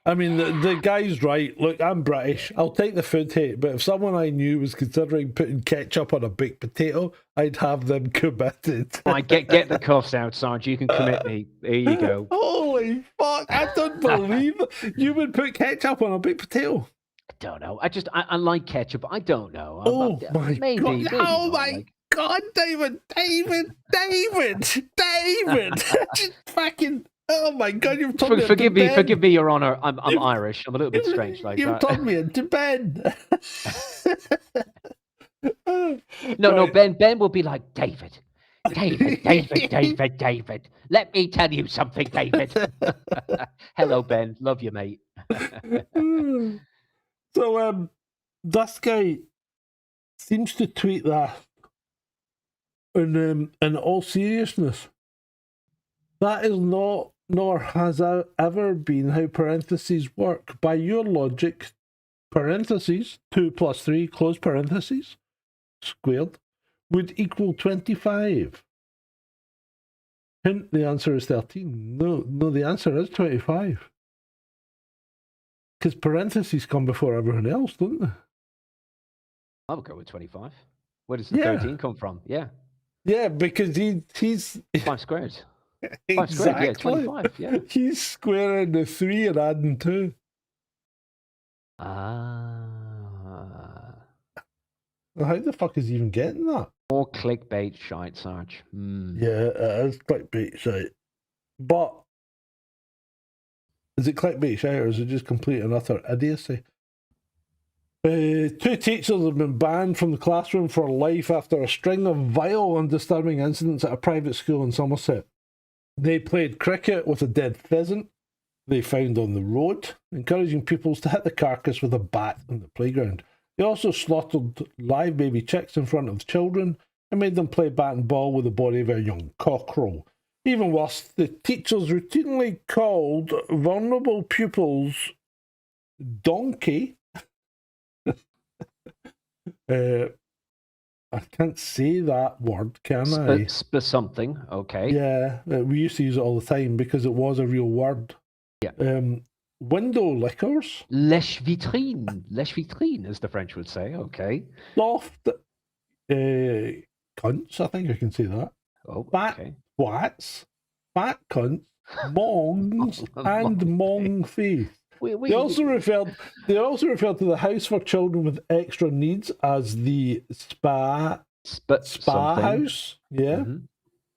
I mean, the guy's right. Look, I'm British. I'll take the food hate, but if someone I knew was considering putting ketchup on a baked potato, I'd have them committed. Right, get the cuffs out, Sarge. You can commit me. There you go. Holy fuck! I don't believe you would put ketchup on a baked potato. I don't know. I like ketchup. I don't know. Oh my maybe, god! maybe Oh not, my like- god, David! Just fucking. Oh my god! You've turned me Forgive into me, Ben. forgive me, Your Honor. I'm Irish. I'm a little bit strange like You've that. turned me into Ben. No, Right. Ben will be like, David. Let me tell you something, David. Hello, Ben. Love you, mate. So, this guy seems to tweet that in all seriousness. That is not, nor has ever been how parentheses work. By your logic, parentheses, 2 plus 3, close parentheses, squared, would equal 25. Hint, the answer is 13. No, the answer is 25. Because parentheses come before everyone else, don't they? I would go with 25. Where does the Yeah. 13 come from? Yeah. Yeah, because he's 5 squared. 5 squared, yeah, 25, yeah. He's squaring the 3 and adding 2. Well, how the fuck is he even getting that? More clickbait shite, Sarge. Yeah, it is clickbait shite. But is it clickbait shite or is it just complete and utter idiocy? 2 teachers have been banned from the classroom for life after a string of vile and disturbing incidents at a private school in Somerset. They played cricket with a dead pheasant they found on the road, encouraging pupils to hit the carcass with a bat on the playground. They also slaughtered live baby chicks in front of children and made them play bat and ball with the body of a young cockerel. Even worse, the teachers routinely called vulnerable pupils donkey. I can't say that word, can I? Something, okay. Yeah, we used to use it all the time because it was a real word. Yeah. Window lickers. Lèche vitrine, as the French would say. Okay. Soft cunts, I think I can say that. Oh, Fat okay. twats, fat cunts, mongs, and mong face. They also referred to the house for children with extra needs as the spa something. house. Yeah.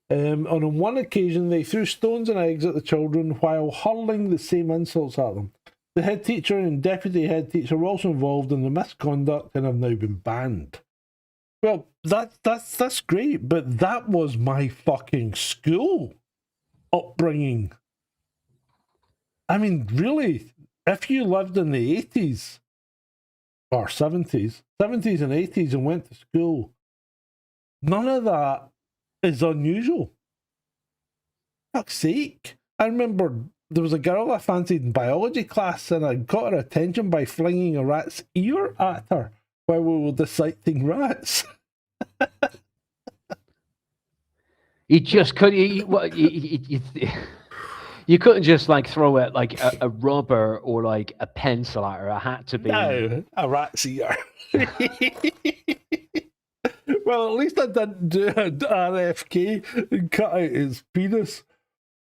Mhm. On one occasion, they threw stones and eggs at the children while hurling the same insults at them. The head teacher and deputy head teacher were also involved in the misconduct and have now been banned. Well, that's great, but that was my fucking school upbringing. I mean, really, if you lived in the 80s or 70s and 80s and went to school, none of that is unusual. Fuck's sake. I remember there was a girl I fancied in biology class and I got her attention by flinging a rat's ear at her while we were dissecting rats. You just couldn't. You couldn't just like throw it like a rubber or like a pencil at her. It had to be. No, a rat's ear. Well, at least I didn't do an RFK and cut out his penis.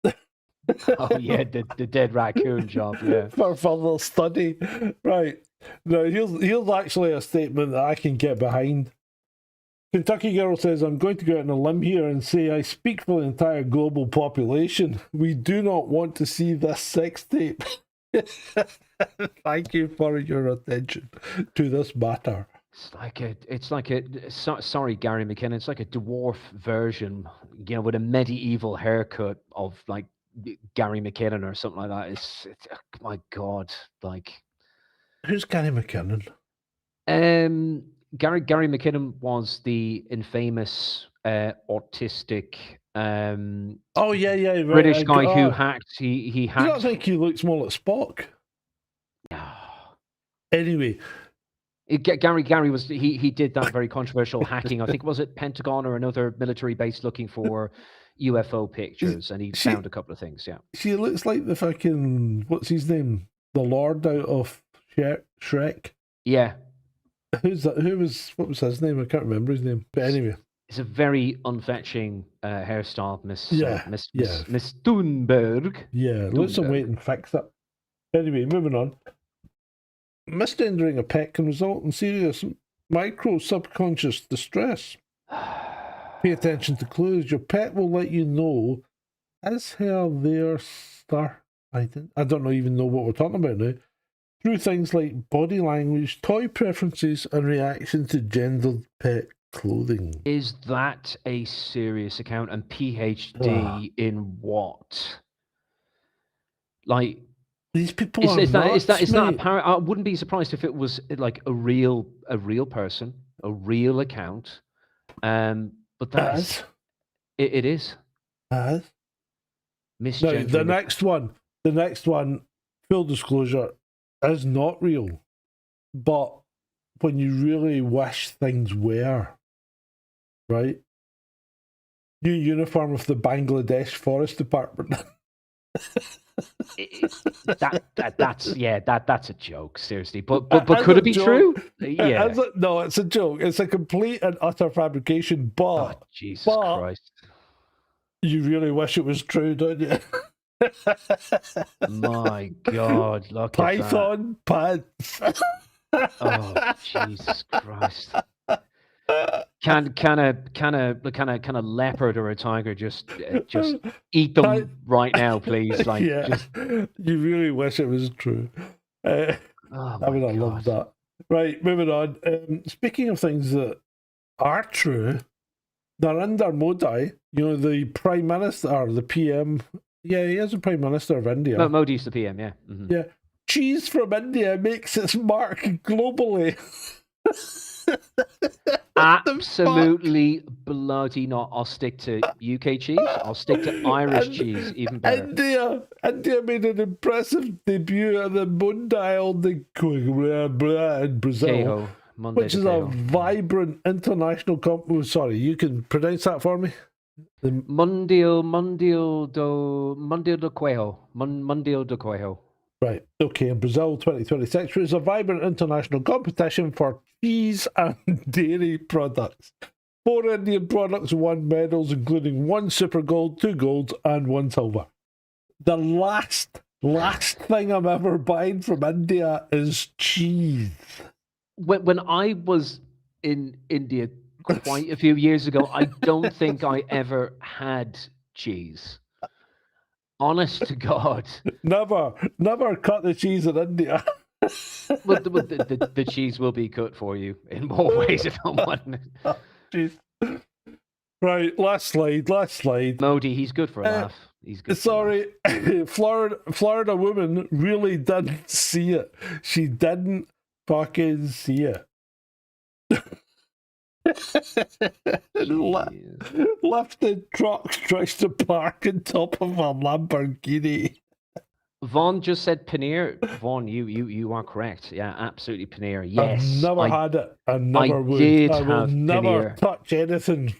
Oh yeah, the dead raccoon job. Yeah. For further study. Right. Now, here's actually a statement that I can get behind. Kentucky Girl says, I'm going to go out on a limb here and say I speak for the entire global population. We do not want to see this sex tape. Thank you for your attention to this matter. Sorry, Gary McKinnon. It's like a dwarf version, with a medieval haircut of like Gary McKinnon or something like that. It's my God, like. Who's Gary McKinnon? Gary McKinnon was the infamous autistic Oh yeah, right. British guy who hacked. He hacked. I don't think he looks more like Spock. Anyway. Gary was he did that very controversial hacking. I think was it Pentagon or another military base looking for UFO pictures, and he found a couple of things. Yeah, She looks like the fucking, what's his name? The Lord out of Shrek. yeah. Who's that? What was his name? I can't remember his name. But anyway. It's a very unfetching hairstyle, Miss Thunberg. Yeah, let's wait and fix it. Anyway, moving on. Misgendering a pet can result in serious micro subconscious distress. Pay attention to clues. Your pet will let you know, is her their star? I don't even know what we're talking about now. Through things like body language, toy preferences, and reaction to gendered pet clothing. Is that a serious account? And PhD in what? Like, these people are is nuts, that a mate. I wouldn't be surprised if it was like a real person, a real account. But that's it is. Now, Misgendering. the next one, full disclosure, is not real. But when you really wish things were, right? New uniform of the Bangladesh Forest Department. That's a joke, seriously. But could it be true? Yeah. No, it's a joke. It's a complete and utter fabrication. But Jesus Christ, you really wish it was true, don't you? My God, look Python pants. Oh, Jesus Christ. Can a leopard or a tiger just eat them right now, please? Like, just... you really wish it was true. I love that. Right, moving on. Speaking of things that are true, Narendra Modi, the Prime Minister or the PM. Yeah, he is the Prime Minister of India. No, Modi's the PM. Yeah. Mm-hmm. Yeah, cheese from India makes its mark globally. Absolutely bloody not. I'll stick to UK cheese. I'll stick to Irish cheese, even better. India made an impressive debut at the Mundial in Brazil, which is a vibrant international Sorry, you can pronounce that for me? Mundial do Coelho. Right, okay, in Brazil 2026, which is a vibrant international competition for cheese and dairy products. 4 Indian products won medals, including 1 super gold, 2 golds, and 1 silver. The last thing I'm ever buying from India is cheese. When I was in India quite a few years ago, I don't think I ever had cheese. Honest to God. Never cut the cheese in India. Well, the cheese will be cut for you in more ways if I want it. Jeez. Right, last slide. Modi, he's good for a laugh. He's good. Sorry, Florida woman really didn't see it. She didn't fucking see it. Lifted truck tries to park on top of a Lamborghini. Vaughn just said paneer. Vaughn, you are correct. Yeah, absolutely paneer. Yes. I've never had it. I never would. I will never touch anything.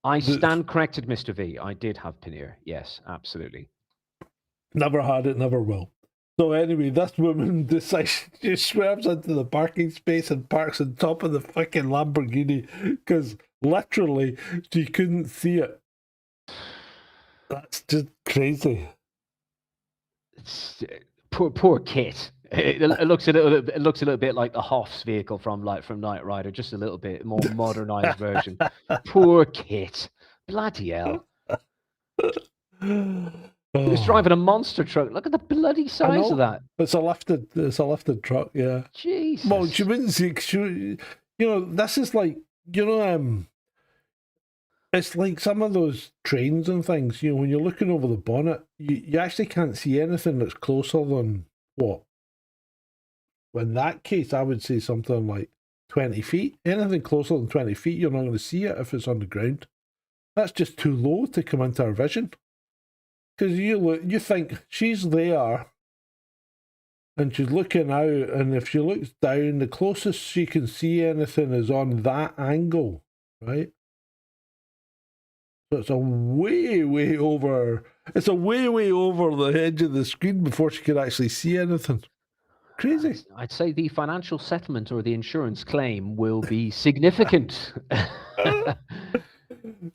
I stand corrected, Mr. V. I did have paneer. Yes, absolutely. Never had it, never will. So anyway, this woman decides she swerves into the parking space and parks on top of the fucking Lamborghini because literally she couldn't see it. That's just crazy. Poor Kit. It looks a little bit like the Hoff's vehicle from Knight Rider, just a little bit more modernized version. Poor Kit. Bloody hell. He was driving a monster truck. Look at the bloody size of that. It's a lifted truck, yeah. Jesus. Well, she wouldn't see. This is like, it's like some of those trains and things. When you're looking over the bonnet, you actually can't see anything that's closer than what? In that case, I would say something like 20 feet. Anything closer than 20 feet, you're not going to see it if it's on the ground. That's just too low to come into our vision. Because you think she's there and she's looking out, and if she looks down, the closest she can see anything is on that angle, right? So it's a way over. It's a way over the edge of the screen before she could actually see anything. Crazy. I'd say the financial settlement or the insurance claim will be significant.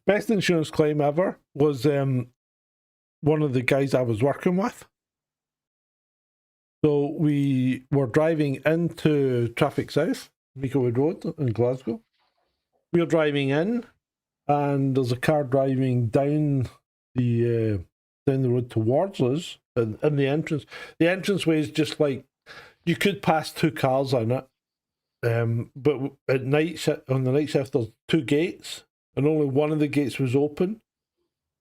Best insurance claim ever was one of the guys I was working with. So we were driving into Traffic South, Meeklewood Road in Glasgow. We were driving in, and there's a car driving down the road towards us, and in the entrance. The entranceway is just like, you could pass two cars on it, but at night, on the night shift, there's two gates, and only one of the gates was open.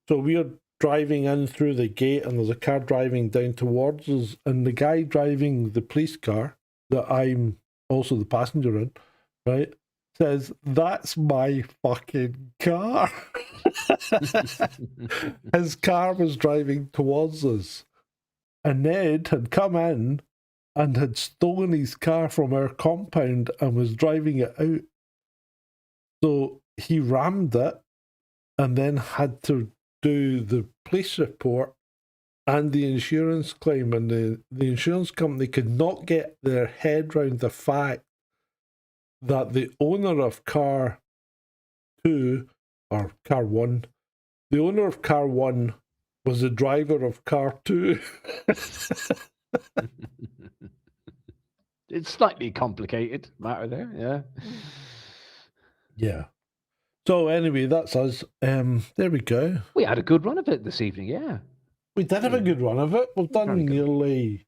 So we are driving in through the gate, and there's a car driving down towards us, and the guy driving the police car that I'm also the passenger in, right, says, "That's my fucking car." His car was driving towards us, and Ned had come in and had stolen his car from our compound and was driving it out. So he rammed it and then had to do the police report and the insurance claim, and the insurance company could not get their head round the fact that the owner of car 2 or car 1, the owner of car 1 was the driver of car 2. It's slightly complicated matter there, yeah. Yeah. So anyway, that's us. There we go. We had a good run of it this evening, yeah. We did have a good run of it. We've done Very good. nearly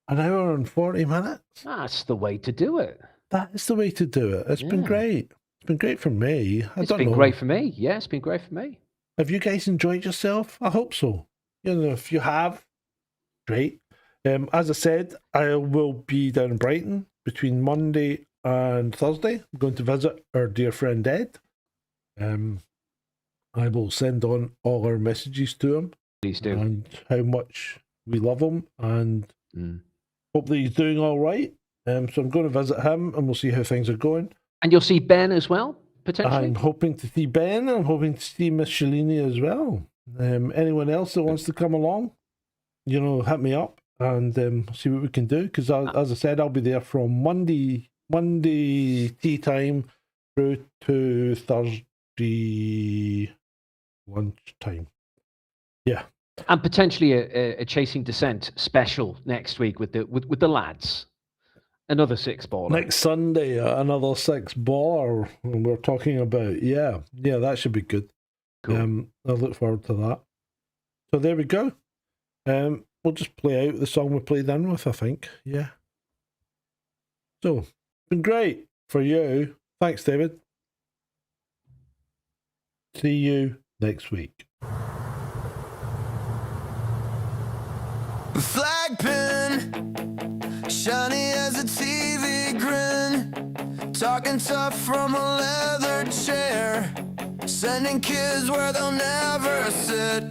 an hour and 40 minutes. That's the way to do it. That is the way to do it. It's been Yeah. great. It's been great for me. It's been great for me. Yeah, it's been great for me. Have you guys enjoyed yourself? I hope so. You know, if you have, great. As I said, I will be down in Brighton between Monday and Thursday. I'm going to visit our dear friend Ed. I will send on all our messages to him. Please do. And how much we love him, and hope that he's doing all right. So I'm going to visit him, and we'll see how things are going. And you'll see Ben as well, potentially? I'm hoping to see Ben. I'm hoping to see Miss Shalini as well. Anyone else that wants to come along, you know, hit me up and see what we can do. Because as I said, I'll be there from Monday tea time through to Thursday lunchtime. Yeah. And potentially a Chasing Descent special next week with the lads. Another 6-baller. Next Sunday, another 6-baller we're talking about. Yeah, that should be good. Cool. I look forward to that. So there we go. We'll just play out the song we played in with, I think. Yeah. So, it's been great for you. Thanks, David. See you next week. Flag pin, shiny as a TV grin, talking tough from a leather chair, sending kids where they'll never sit.